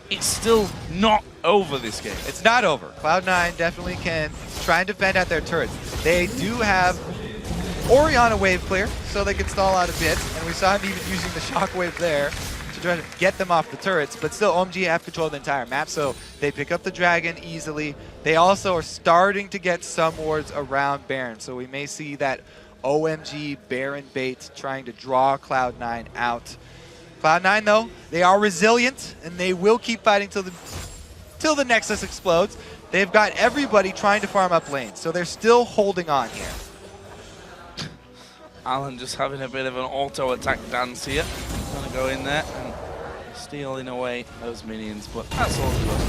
[SPEAKER 6] it's still not over this game.
[SPEAKER 7] It's not over. Cloud9 definitely can try and defend at their turrets. They do have Orianna wave clear, so they can stall out a bit, and we saw him even using the shockwave there to try to get them off the turrets, but still OMG have control of the entire map, so they pick up the dragon easily. They also are starting to get some wards around Baron, so we may see that OMG Baron bait trying to draw Cloud9 out. Cloud9 though, they are resilient, and they will keep fighting till the Nexus explodes. They've got everybody trying to farm up lanes, so they're still holding on here.
[SPEAKER 6] Alan just having a bit of an auto-attack dance here. Gonna go in there and stealing away those minions, but that's all good.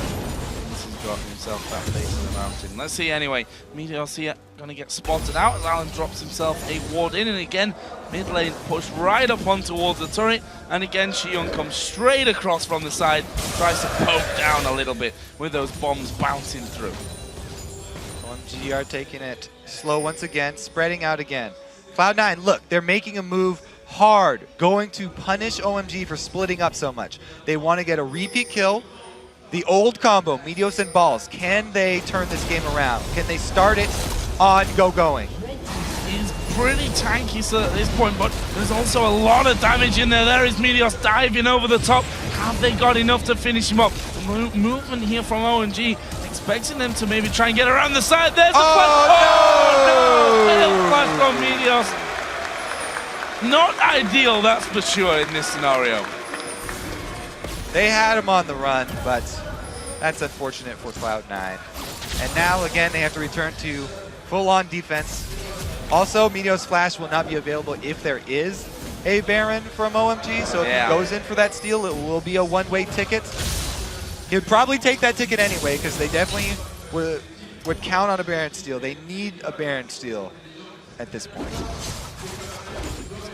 [SPEAKER 6] He's got himself that base of the mountain. Let's see anyway. Meteors here gonna get spotted out as Alan drops himself a ward in, and again, mid lane pushed right up on towards the turret, and again, Xion comes straight across from the side, tries to poke down a little bit with those bombs bouncing through.
[SPEAKER 7] OMG are taking it slow once again, spreading out again. Cloud9, look, they're making a move hard, going to punish OMG for splitting up so much. They want to get a repeat kill. The old combo, Meteos and Balls, can they turn this game around? Can they start it on going?
[SPEAKER 6] He's pretty tanky so at this point, but there's also a lot of damage in there. There is Meteos diving over the top. Have they got enough to finish him up? Movement here from OMG, expecting them to maybe try and get around the side. There's the flash. Oh, no! Flash on Meteos. Not ideal, that's for sure, in this scenario.
[SPEAKER 7] They had him on the run, but that's unfortunate for Cloud9. And now, again, they have to return to full-on defense. Also, Meteos Flash will not be available if there is a Baron from OMG, so if he goes in for that steal, it will be a one-way ticket. He would probably take that ticket anyway, because they definitely would count on a Baron steal. They need a Baron steal at this point.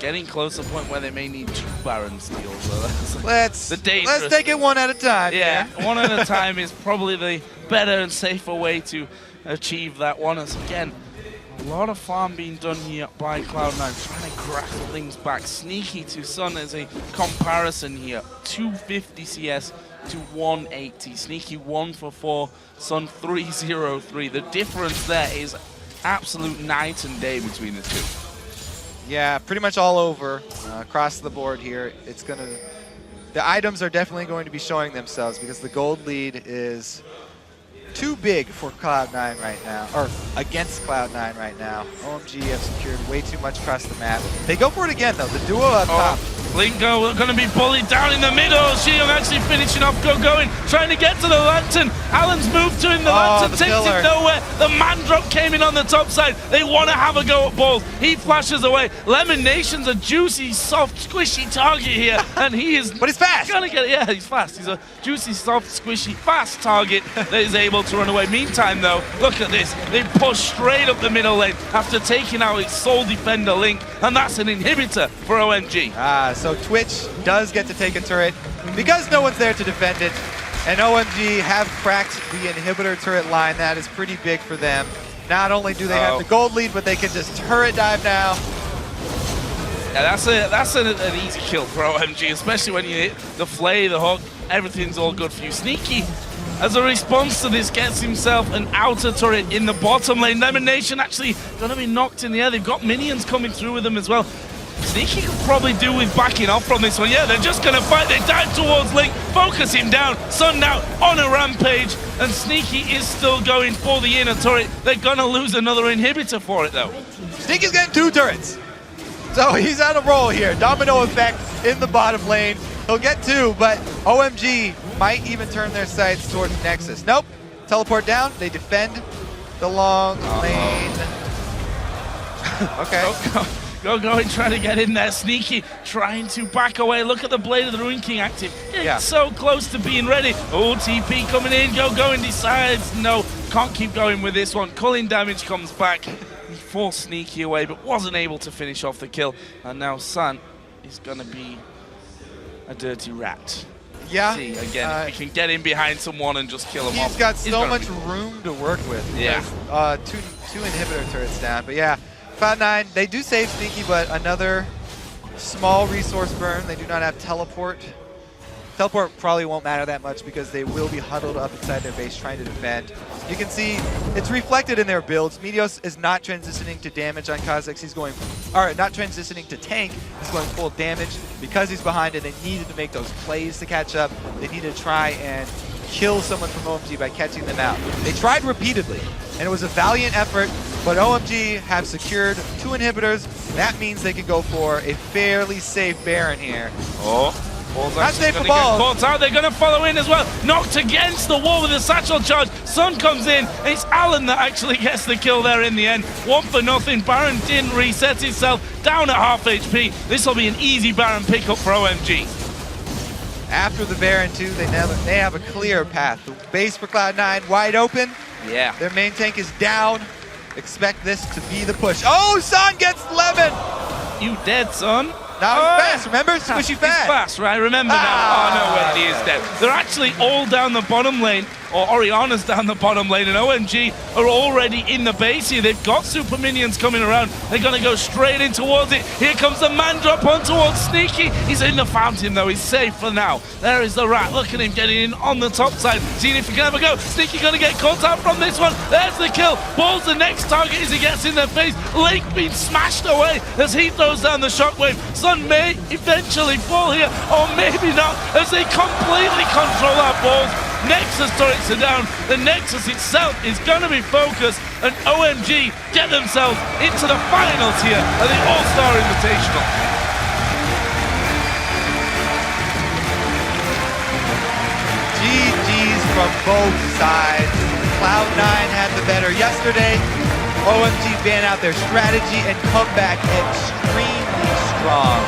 [SPEAKER 6] Getting close to the point where they may need 2 Baron steals. So
[SPEAKER 7] let's take it one at a time.
[SPEAKER 6] Yeah, one at a time is probably the better and safer way to achieve that one. As again, a lot of farm being done here by Cloud9, trying to grapple things back. Sneaky to Sun as a comparison here. 250 CS to 180. Sneaky 1 for 4, Sun 303. The difference there is absolute night and day between the two.
[SPEAKER 7] Yeah, pretty much all over across the board here. It's gonna, the items are definitely going to be showing themselves because the gold lead is too big for Cloud9 right now, or against Cloud9 right now. OMG have secured way too much across the map. They go for it again though, the duo up top.
[SPEAKER 6] Lingo going to be bullied down in the middle. Xion actually finishing off, going, trying to get to the lantern. Alan's moved to him, the lantern takes him nowhere. The man drop came in on the top side. They want to have a go at balls. He flashes away. Lemon Nation's a juicy, soft, squishy target here, and he is.
[SPEAKER 7] But he's fast.
[SPEAKER 6] Gonna get it. Yeah, he's fast. He's a juicy, soft, squishy, fast target that is able to run away. Meantime, though, look at this. They push straight up the middle lane after taking out its sole defender Link, and that's an inhibitor for OMG.
[SPEAKER 7] So Twitch does get to take a turret because no one's there to defend it, and OMG have cracked the inhibitor turret line. That is pretty big for them. Not only do they have the gold lead, but they can just turret dive now.
[SPEAKER 6] Yeah, that's an easy kill for OMG, especially when you hit the flay, the hook, everything's all good for you. Sneaky, as a response to this, gets himself an outer turret in the bottom lane. Lemon Nation actually going to be knocked in the air. They've got minions coming through with them as well. Sneaky could probably do with backing off from this one. Yeah, they're just going to fight. They dive towards Link, focus him down. Sun now on a rampage, and Sneaky is still going for the inner turret. They're going to lose another inhibitor for it, though.
[SPEAKER 7] Sneaky's getting 2 turrets. So he's on a roll here. Domino effect in the bottom lane. He'll get 2, but OMG might even turn their sights towards Nexus. Nope. Teleport down. They defend the long lane. Okay.
[SPEAKER 6] Going, trying to get in there. Sneaky, trying to back away. Look at the Blade of the Ruin King active. It's so close to being ready. Oh, TP coming in. Going, decides, no, can't keep going with this one. Culling damage comes back. He forced Sneaky away, but wasn't able to finish off the kill. And now Sun is going to be a dirty rat. Let's see, again, if we can get in behind someone and just kill him off.
[SPEAKER 7] He's got
[SPEAKER 6] it's
[SPEAKER 7] so
[SPEAKER 6] gonna
[SPEAKER 7] much
[SPEAKER 6] be-
[SPEAKER 7] room to work with.
[SPEAKER 6] Yeah.
[SPEAKER 7] Two inhibitor turrets down. But yeah, Cloud9, they do save Sneaky, but another small resource burn. They do not have teleport. Teleport probably won't matter that much because they will be huddled up inside their base trying to defend. You can see it's reflected in their builds. Meteos is not transitioning to damage on Kha'Zix. He's going, or not transitioning to tank. He's going full damage because he's behind and they needed to make those plays to catch up. They needed to try and kill someone from OMG by catching them out. They tried repeatedly, and it was a valiant effort, but OMG have secured 2 inhibitors. That means they can go for a fairly safe Baron here.
[SPEAKER 6] Oh. Ball's
[SPEAKER 7] Not
[SPEAKER 6] actually
[SPEAKER 7] safe
[SPEAKER 6] gonna
[SPEAKER 7] for
[SPEAKER 6] get
[SPEAKER 7] Balls.
[SPEAKER 6] caught out. They're going to follow in as well. Knocked against the wall with a satchel charge. Sun comes in. It's Alan that actually gets the kill there in the end. 1-0. Baron didn't reset itself. Down at half HP. This will be an easy Baron pickup for OMG.
[SPEAKER 7] After the Baron 2, they have a clear path. The base for Cloud9 wide open.
[SPEAKER 6] Yeah.
[SPEAKER 7] Their main tank is down. Expect this to be the push. Oh, Sun gets Lemon!
[SPEAKER 6] You dead, son.
[SPEAKER 7] Now he's fast, remember? Squishy
[SPEAKER 6] He's
[SPEAKER 7] fast.
[SPEAKER 6] fast, right? Remember now. Oh, no, wait, he is dead. They're actually all down the bottom lane, or Oriana's down the bottom lane, and OMG are already in the base here. They've got super minions coming around. They're going to go straight in towards it. Here comes the man drop on towards Sneaky. He's in the fountain, though. He's safe for now. There is the rat. Look at him getting in on the top side, seeing if he can have a go. Sneaky going to get caught out from this one. There's the kill. Ball's the next target as he gets in their face. Lake being smashed away as he throws down the shockwave. Sun may eventually fall here, or maybe not, as they completely control our balls. Nexus turrets are down. The Nexus itself is going to be focused, and OMG get themselves into the finals here of the All Star Invitational.
[SPEAKER 7] GG's from both sides. Cloud9 had the better yesterday. OMG ban out their strategy and come back extremely strong.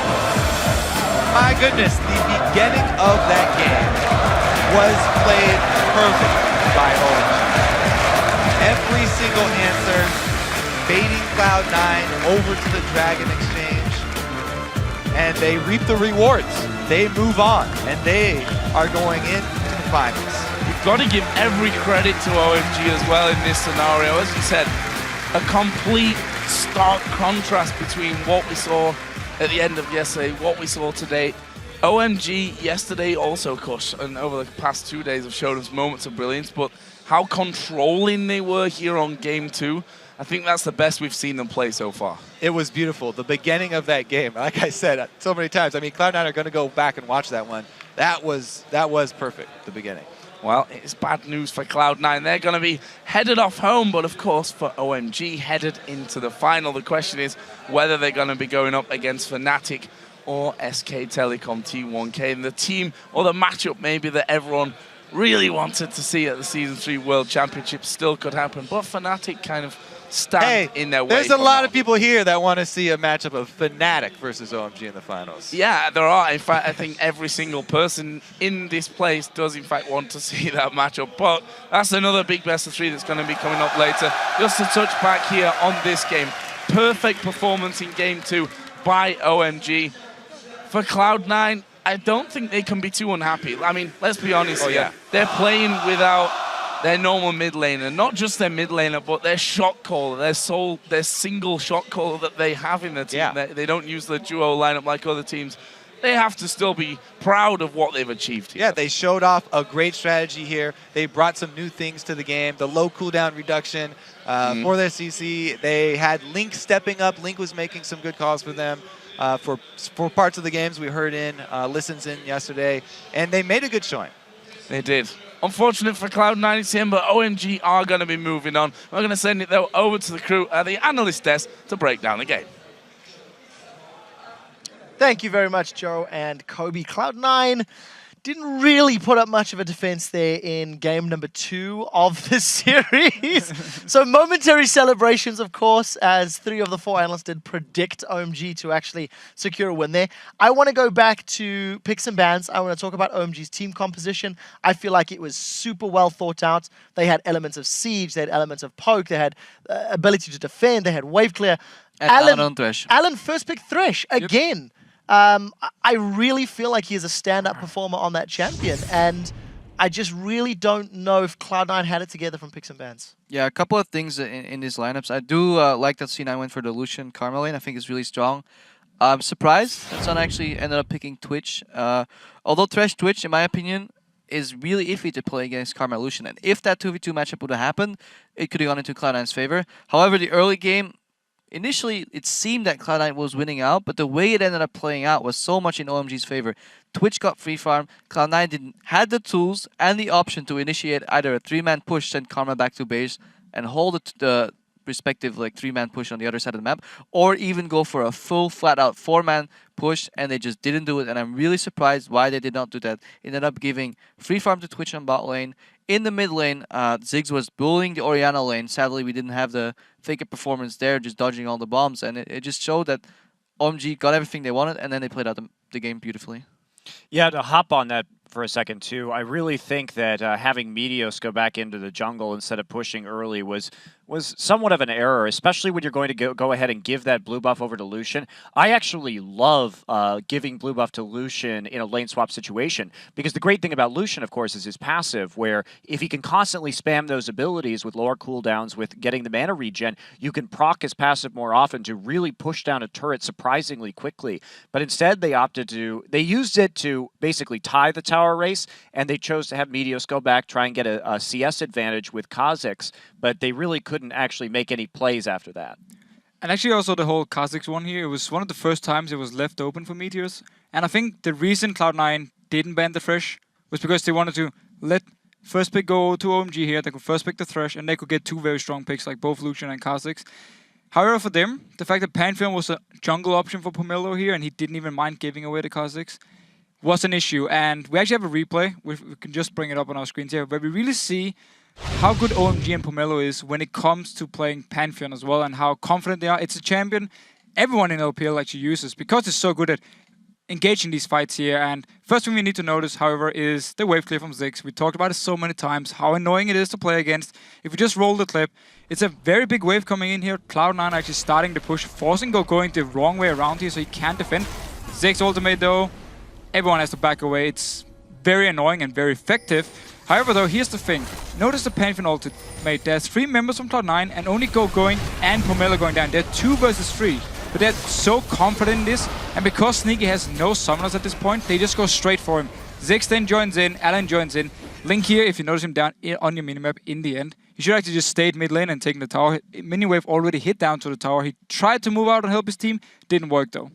[SPEAKER 7] My goodness, the beginning of that game was played perfect by OMG. Every single answer, baiting Cloud9 over to the Dragon Exchange, and they reap the rewards. They move on, and they are going into the finals.
[SPEAKER 6] You've got to give every credit to OMG as well in this scenario. As you said, a complete stark contrast between what we saw at the end of yesterday, what we saw today. OMG yesterday also, Kush, and over the past 2 days have shown us moments of brilliance, but how controlling they were here on Game 2, I think that's the best we've seen them play so far.
[SPEAKER 7] It was beautiful. The beginning of that game, like I said so many times, I mean, Cloud9 are going to go back and watch that one. That was perfect, the beginning.
[SPEAKER 6] Well, it's bad news for Cloud9. They're going to be headed off home, but of course for OMG, headed into the final. The question is whether they're going to be going up against Fnatic or SK Telecom T1K. And the team, or the matchup maybe that everyone really wanted to see at the Season 3 World Championship still could happen. But Fnatic kind of stand in their way.
[SPEAKER 7] There's a lot of people here that want to see a matchup of Fnatic versus OMG in the finals.
[SPEAKER 6] Yeah, there are. In fact, I think every single person in this place does, in fact, want to see that matchup. But that's another big best of 3 that's going to be coming up later. Just to touch back here on this game. Perfect performance in Game 2 by OMG. For Cloud9, I don't think they can be too unhappy. I mean, let's be honest here. They're playing without their normal mid laner. Not just their mid laner, but their shot caller, their single shot caller that they have in their team.
[SPEAKER 7] Yeah.
[SPEAKER 6] They don't use the duo lineup like other teams. They have to still be proud of what they've achieved here.
[SPEAKER 7] Yeah, they showed off a great strategy here. They brought some new things to the game. The low cooldown reduction for their CC. They had Link stepping up. Link was making some good calls for them. For parts of the games we heard listens in yesterday, and they made a good showing.
[SPEAKER 6] They did. Unfortunate for Cloud9 it's him, but OMG are going to be moving on. We're going to send it, though, over to the crew at the analyst desk to break down the game.
[SPEAKER 1] Thank you very much, Joe and Kobe. Cloud9 didn't really put up much of a defense there in game number 2 of the series. So momentary celebrations, of course, as 3 of the 4 analysts did predict OMG to actually secure a win there. I want to go back to picks and bans. I want to talk about OMG's team composition. I feel like it was super well thought out. They had elements of siege, they had elements of poke, they had ability to defend, they had wave clear.
[SPEAKER 2] And Alan on Thresh.
[SPEAKER 1] Alan first pick Thresh again. I really feel like he is a stand-up performer on that champion, and I just really don't know if Cloud9 had it together from picks and bans.
[SPEAKER 2] Yeah, a couple of things in these lineups. I do like that C9 went for the Lucian Karma lane. I think it's really strong. I'm surprised that Sun actually ended up picking Twitch. Although Thresh Twitch, in my opinion, is really iffy to play against Karma Lucian. And if that 2v2 matchup would have happened, it could have gone into Cloud9's favor. However, the early game, initially, it seemed that Cloud9 was winning out, but the way it ended up playing out was so much in OMG's favor. Twitch got free farm, Cloud9 had the tools and the option to initiate either a 3-man push, send Karma back to base, and hold the respective 3-man push on the other side of the map, or even go for a full flat-out 4-man push, and they just didn't do it, and I'm really surprised why they did not do that. It ended up giving free farm to Twitch on bot lane. In the mid lane, Ziggs was bullying the Orianna lane. Sadly, we didn't have the fake performance there, just dodging all the bombs, and it just showed that OMG got everything they wanted, and then they played out the game beautifully.
[SPEAKER 5] Yeah, to hop on that for a second too, I really think that having Meteos go back into the jungle instead of pushing early was somewhat of an error, especially when you're going to go ahead and give that blue buff over to Lucian. I actually love giving blue buff to Lucian in a lane swap situation, because the great thing about Lucian, of course, is his passive, where if he can constantly spam those abilities with lower cooldowns, with getting the mana regen, you can proc his passive more often to really push down a turret surprisingly quickly. But instead, they used it to basically tie the tower race, and they chose to have Meteos go back, try and get a CS advantage with Kha'Zix, but they really couldn't actually make any plays after that.
[SPEAKER 3] And actually also the whole Kha'Zix one here, it was one of the first times it was left open for Meteors. And I think the reason Cloud9 didn't ban the Thresh was because they wanted to let first pick go to OMG here, they could first pick the Thresh, and they could get two very strong picks like both Lucian and Kha'Zix. However, for them, the fact that Pantheon was a jungle option for Pomelo here, and he didn't even mind giving away the Kha'Zix, was an issue. And we actually have a replay, we can just bring it up on our screens here, where we really see how good OMG and Pomelo is when it comes to playing Pantheon as well, and how confident they are. It's a champion everyone in LPL actually uses because it's so good at engaging these fights here. And first thing we need to notice, however, is the wave clear from Ziggs. We talked about it so many times, how annoying it is to play against. If we just roll the clip, it's a very big wave coming in here. Cloud9 actually starting the push, forcing Go going the wrong way around here so he can't defend. Ziggs ultimate though, everyone has to back away. It's very annoying and very effective. However, though, here's the thing. Notice the Pantheon ultimate. There's 3 members from Cloud9 and only Go going and Pomelo going down. They're 2 versus 3. But they're so confident in this. And because Sneaky has no summoners at this point, they just go straight for him. Ziggs then joins in. Alan joins in. Link here, if you notice him down on your minimap in the end, he should actually just stayed mid lane and taken the tower. Miniwave already hit down to the tower. He tried to move out and help his team. Didn't work, though.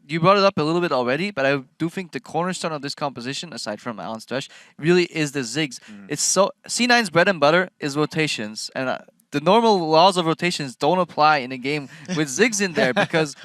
[SPEAKER 2] You brought it up a little bit already, but I do think the cornerstone of this composition, aside from Alan's Thresh, really is the Ziggs. It's so C9's bread and butter is rotations, and the normal laws of rotations don't apply in a game with Ziggs in there, because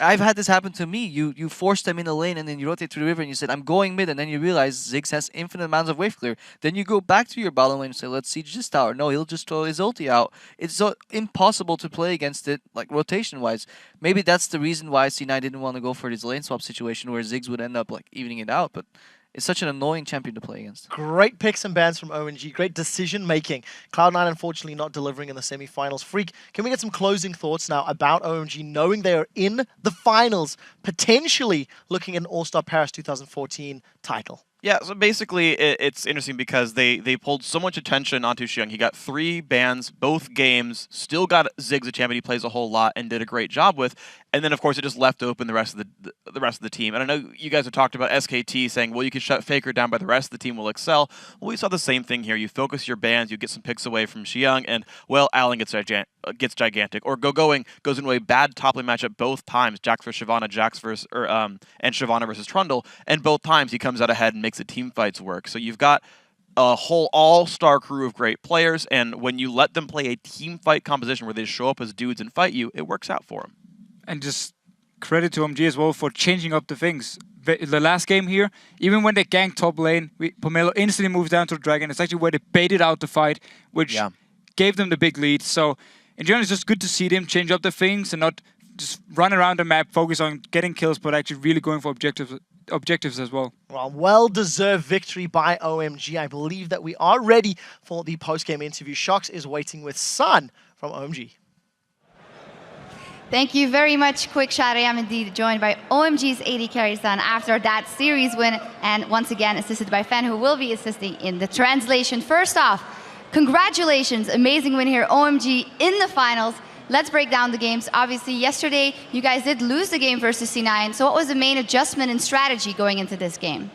[SPEAKER 2] I've had this happen to me. You force them in a lane and then you rotate through the river and you said, I'm going mid, and then you realize Ziggs has infinite amounts of wave clear. Then you go back to your bottom lane and say, let's siege this tower. No, he'll just throw his ulti out. It's so impossible to play against it, like rotation-wise. Maybe that's the reason why C9 didn't want to go for this lane swap situation where Ziggs would end up like evening it out, but it's such an annoying champion to play against.
[SPEAKER 1] Great picks and bans from OMG. Great decision making. Cloud9 unfortunately not delivering in the semifinals. Freak, can we get some closing thoughts now about OMG, knowing they are in the finals, potentially looking at an All Star Paris 2014 title?
[SPEAKER 4] Yeah, so basically it's interesting because they pulled so much attention onto Xiang. He got 3 bans, both games, still got Ziggs a champion he plays a whole lot and did a great job with. And then of course it just left open the rest of the team. And I know you guys have talked about SKT saying, well, you can shut Faker down, but the rest of the team will excel. Well, we saw the same thing here. You focus your bans, you get some picks away from Xiang, and well, Alan gets gigantic. Or Going goes into a bad top lane matchup both times. Jax versus Shyvana, and Shyvana versus Trundle, and both times he comes out ahead and makes the team fights work. So you've got a whole all-star crew of great players, and when you let them play a team fight composition where they show up as dudes and fight you, it works out for them.
[SPEAKER 3] And just credit to OMG as well for changing up the things. The last game here, even when they ganked top lane, Pomelo instantly moves down to the Dragon. It's actually where they baited out the fight, which gave them the big lead. So in general, it's just good to see them change up the things and not just run around the map, focus on getting kills, but actually really going for objectives as well.
[SPEAKER 1] Well-deserved victory by OMG. I believe that we are ready for the post-game interview. Shox is waiting with Sun from OMG.
[SPEAKER 8] Thank you very much, Quick Shot. I am indeed joined by OMG's AD Carry-san after that series win, and once again assisted by Fan, who will be assisting in the translation. First off, congratulations, amazing win here, OMG in the finals. Let's break down the games. Obviously, yesterday you guys did lose the game versus C9, so what was the main adjustment and strategy going into this game?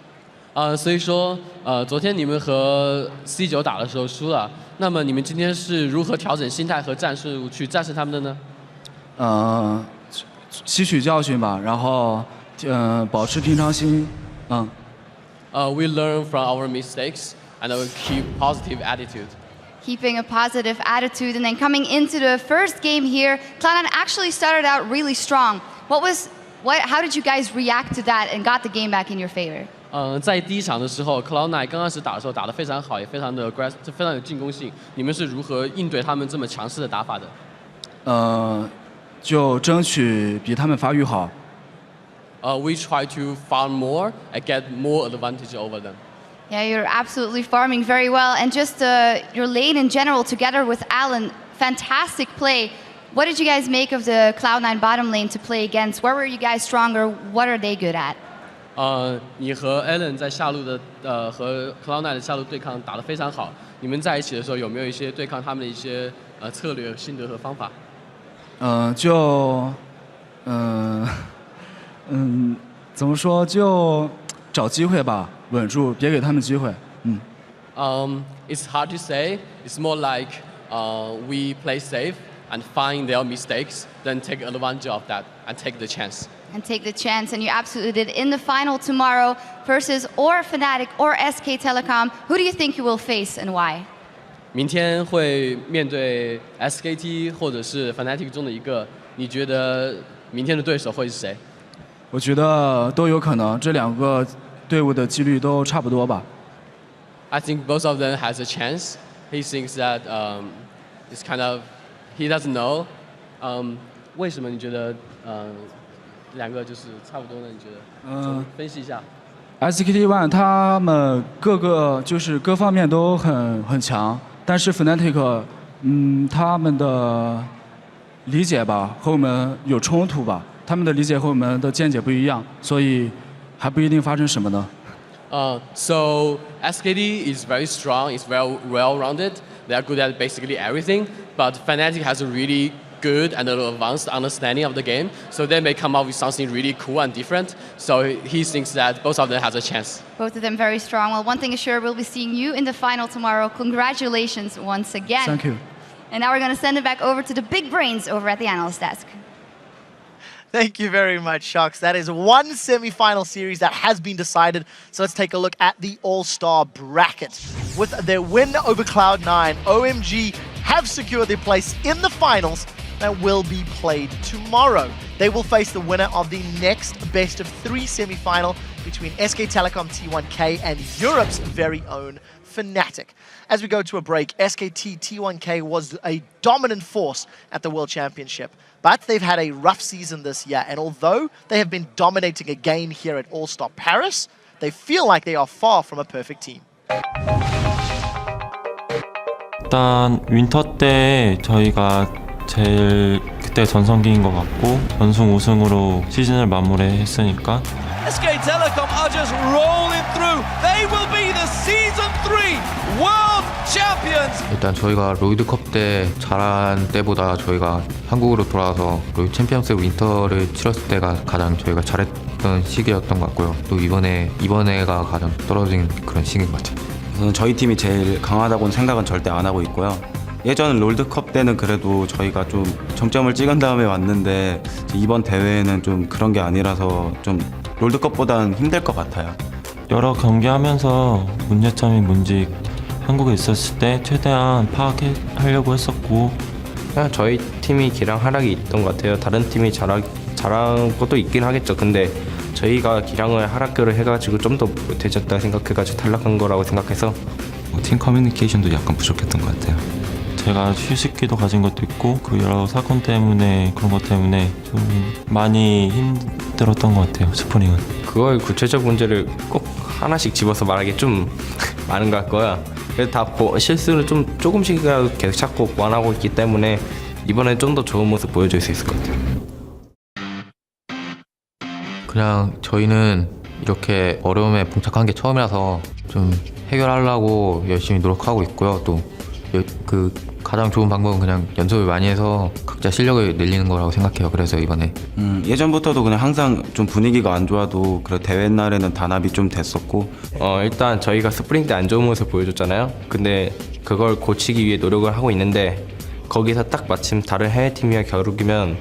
[SPEAKER 9] 所以说，昨天你们和 C9打的时候输了，那么你们今天是如何调整心态和战术去战胜他们的呢？
[SPEAKER 10] 吸取教训吧，然后保持平常心，We
[SPEAKER 9] learn from our mistakes and we keep positive attitude.
[SPEAKER 8] Keeping a positive attitude, and then coming into the first game here, Cloud9 actually started out really strong. How did you guys react to that and got the game back in your favor?
[SPEAKER 9] 在第一场的时候 ，Cloud9 刚开始打的时候打得非常好，也非常的 aggressive， 非常有进攻性。你们是如何应对他们这么强势的打法的？
[SPEAKER 10] 就争取比他们发育好。
[SPEAKER 9] We try to farm more and get more advantage over them.
[SPEAKER 8] Yeah, you're absolutely farming very well, and just your lane in general, together with Alan, fantastic play. What did you guys make of the Cloud9 bottom lane to play against? Where were you guys stronger? What are they good at?
[SPEAKER 9] 你和 Alan 在下路的和 Cloud9 的下路对抗打得非常好。你们在一起的时候有没有一些对抗他们的一些策略、心得和方法？
[SPEAKER 10] 怎么说？就找机会吧，稳住，别给他们机会。
[SPEAKER 9] It's hard to say. It's more like we play safe and find their mistakes, then take advantage of that and take the chance.
[SPEAKER 8] And take the chance, and you absolutely did. In the final tomorrow versus or Fnatic or SK Telecom, who do you think you will face and why?
[SPEAKER 9] 明天会面对 SKT 或者是 Fnatic 中的一个，你觉得明天的对手会是谁？
[SPEAKER 10] 我觉得都有可能，这两个队伍的几率都差不多吧。
[SPEAKER 9] I think both of them has a chance. He thinks that it's kind of he doesn't know. 为什么你觉得两个就是差不多呢？你觉得？分析一下。
[SPEAKER 10] SKT One 他们各方面都很强，但是 Fnatic 他们的理解吧和我们有冲突吧，他们的理解和我们的见解不一样，所以还不一定发生什么呢。
[SPEAKER 9] So SKT is very strong. It's very well-rounded. They are good at basically everything. But Fnatic has a really good and advanced understanding of the game, so they may come up with something really cool and different. So he thinks that both of them has a chance.
[SPEAKER 8] Both of them very strong. Well, one thing is sure, we'll be seeing you in the final tomorrow. Congratulations once again.
[SPEAKER 10] Thank you.
[SPEAKER 8] And now we're going to send it back over to the big brains over at the analyst desk.
[SPEAKER 1] Thank you very much, Sharks. That is one semi-final series that has been decided. So let's take a look at the All-Star bracket. With their win over Cloud9, OMG have secured their place in the finals that will be played tomorrow. They will face the winner of the next best of 3 semi-final between SK Telecom T1K and Europe's very own Fnatic. As we go to a break, SKT T1K was a dominant force at the World Championship, but they've had a rough season this year, and although they have been dominating again here at All Star Paris, they feel like they are far from a perfect team.
[SPEAKER 11] 일단 윈터 때 저희가 제일 그때 전성기인 것 같고 전승 우승으로 시즌을 마무리했으니까
[SPEAKER 12] SK Telecom are just rolling through. They will be the season 3 world champions.
[SPEAKER 13] 일단 저희가 롤드컵 때 잘한 때보다 저희가 한국으로 돌아와서 롤 챔피언스 윈터를 치렀을 때가 가장 저희가 잘했던 시기였던 것 같고요. 또 이번에가 가장 떨어진 그런 시기인 것 같아요.
[SPEAKER 14] 저희 팀이 제일 강하다고는 생각은 절대 안 하고 있고요. 예전 롤드컵 때는 그래도 저희가 좀 정점을 찍은 다음에 왔는데 이번 대회는 좀 그런 게 아니라서 좀 롤드컵보다는 힘들 것 같아요.
[SPEAKER 11] 여러 경기하면서 문제점이 뭔지 한국에 있었을 때 최대한 파악하려고 했었고
[SPEAKER 15] 그냥 저희 팀이 기량 하락이 있던 것 같아요. 다른 팀이 잘한 것도 있긴 하겠죠. 근데 저희가 기량을 하락을 해가지고 좀 더 못해졌다 생각해가지고 탈락한 거라고 생각해서
[SPEAKER 11] 팀 커뮤니케이션도 약간 부족했던 것 같아요. 제가 휴식기도 가진 것도 있고 그 여러 사건 때문에 그런 것 때문에 좀 많이 힘들었던 것 같아요. 스포닝은.
[SPEAKER 15] 그걸 구체적 문제를 꼭 하나씩 집어서 말하기 좀 많은 것 같고요. 그래서 다 실수를 좀 조금씩이라도 계속 찾고 보완하고 있기 때문에 이번에 좀 더 좋은 모습 보여줄 수 있을 것 같아요.
[SPEAKER 13] 그냥 저희는 이렇게 어려움에 봉착한 게 처음이라서 좀 해결하려고 열심히 노력하고 있고요. 또 그 가장 좋은 방법은 그냥 연습을 많이 해서 각자 실력을 늘리는 거라고 생각해요. 그래서 이번에
[SPEAKER 14] 예전부터도 그냥 항상 좀 분위기가 안 좋아도 그래 대회 날에는 단합이 좀 됐었고
[SPEAKER 15] 일단 저희가 스프링 때 안 좋은 모습 보여줬잖아요. 근데 그걸 고치기 위해 노력을 하고 있는데 거기서 딱 마침 다른 해외 팀이랑 겨루기면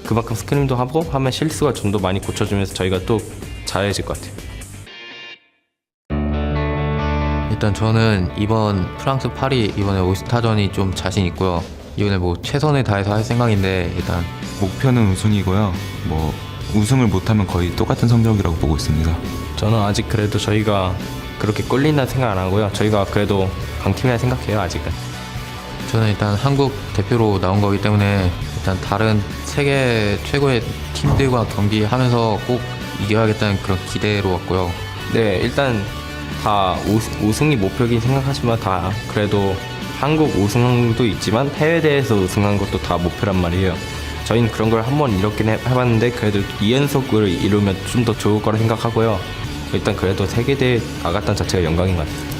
[SPEAKER 15] 그만큼 스크림도 하고 하면 실수가 좀 더 많이 고쳐주면서 저희가 또 잘해질 것 같아요.
[SPEAKER 13] 일단 저는 이번 프랑스 파리 이번에 올스타전이 좀 자신 있고요. 이번에 뭐 최선을 다해서 할 생각인데 일단
[SPEAKER 11] 목표는 우승이고요. 뭐 우승을 못하면 거의 똑같은 성적이라고 보고 있습니다.
[SPEAKER 15] 저는 아직 그래도 저희가 그렇게 꼴린다는 생각 안 하고요. 저희가 그래도 강팀이라 생각해요. 아직은.
[SPEAKER 13] 저는 일단 한국 대표로 나온 거기 때문에 일단 다른 세계 최고의 팀들과 경기하면서 꼭 이겨야겠다는 그런 기대로 왔고요.
[SPEAKER 15] 네, 일단 다 우승이 목표긴 생각하지만 다 그래도 한국 우승도 있지만 해외 대회에서 우승한 것도 다 목표란 말이에요. 저희는 그런 걸 한번 이렇게 해봤는데 그래도 2연속을 이루면 좀 더 좋을 거라 생각하고요. 일단 그래도 세계대회 나갔다는 자체가 영광인 것 같아요.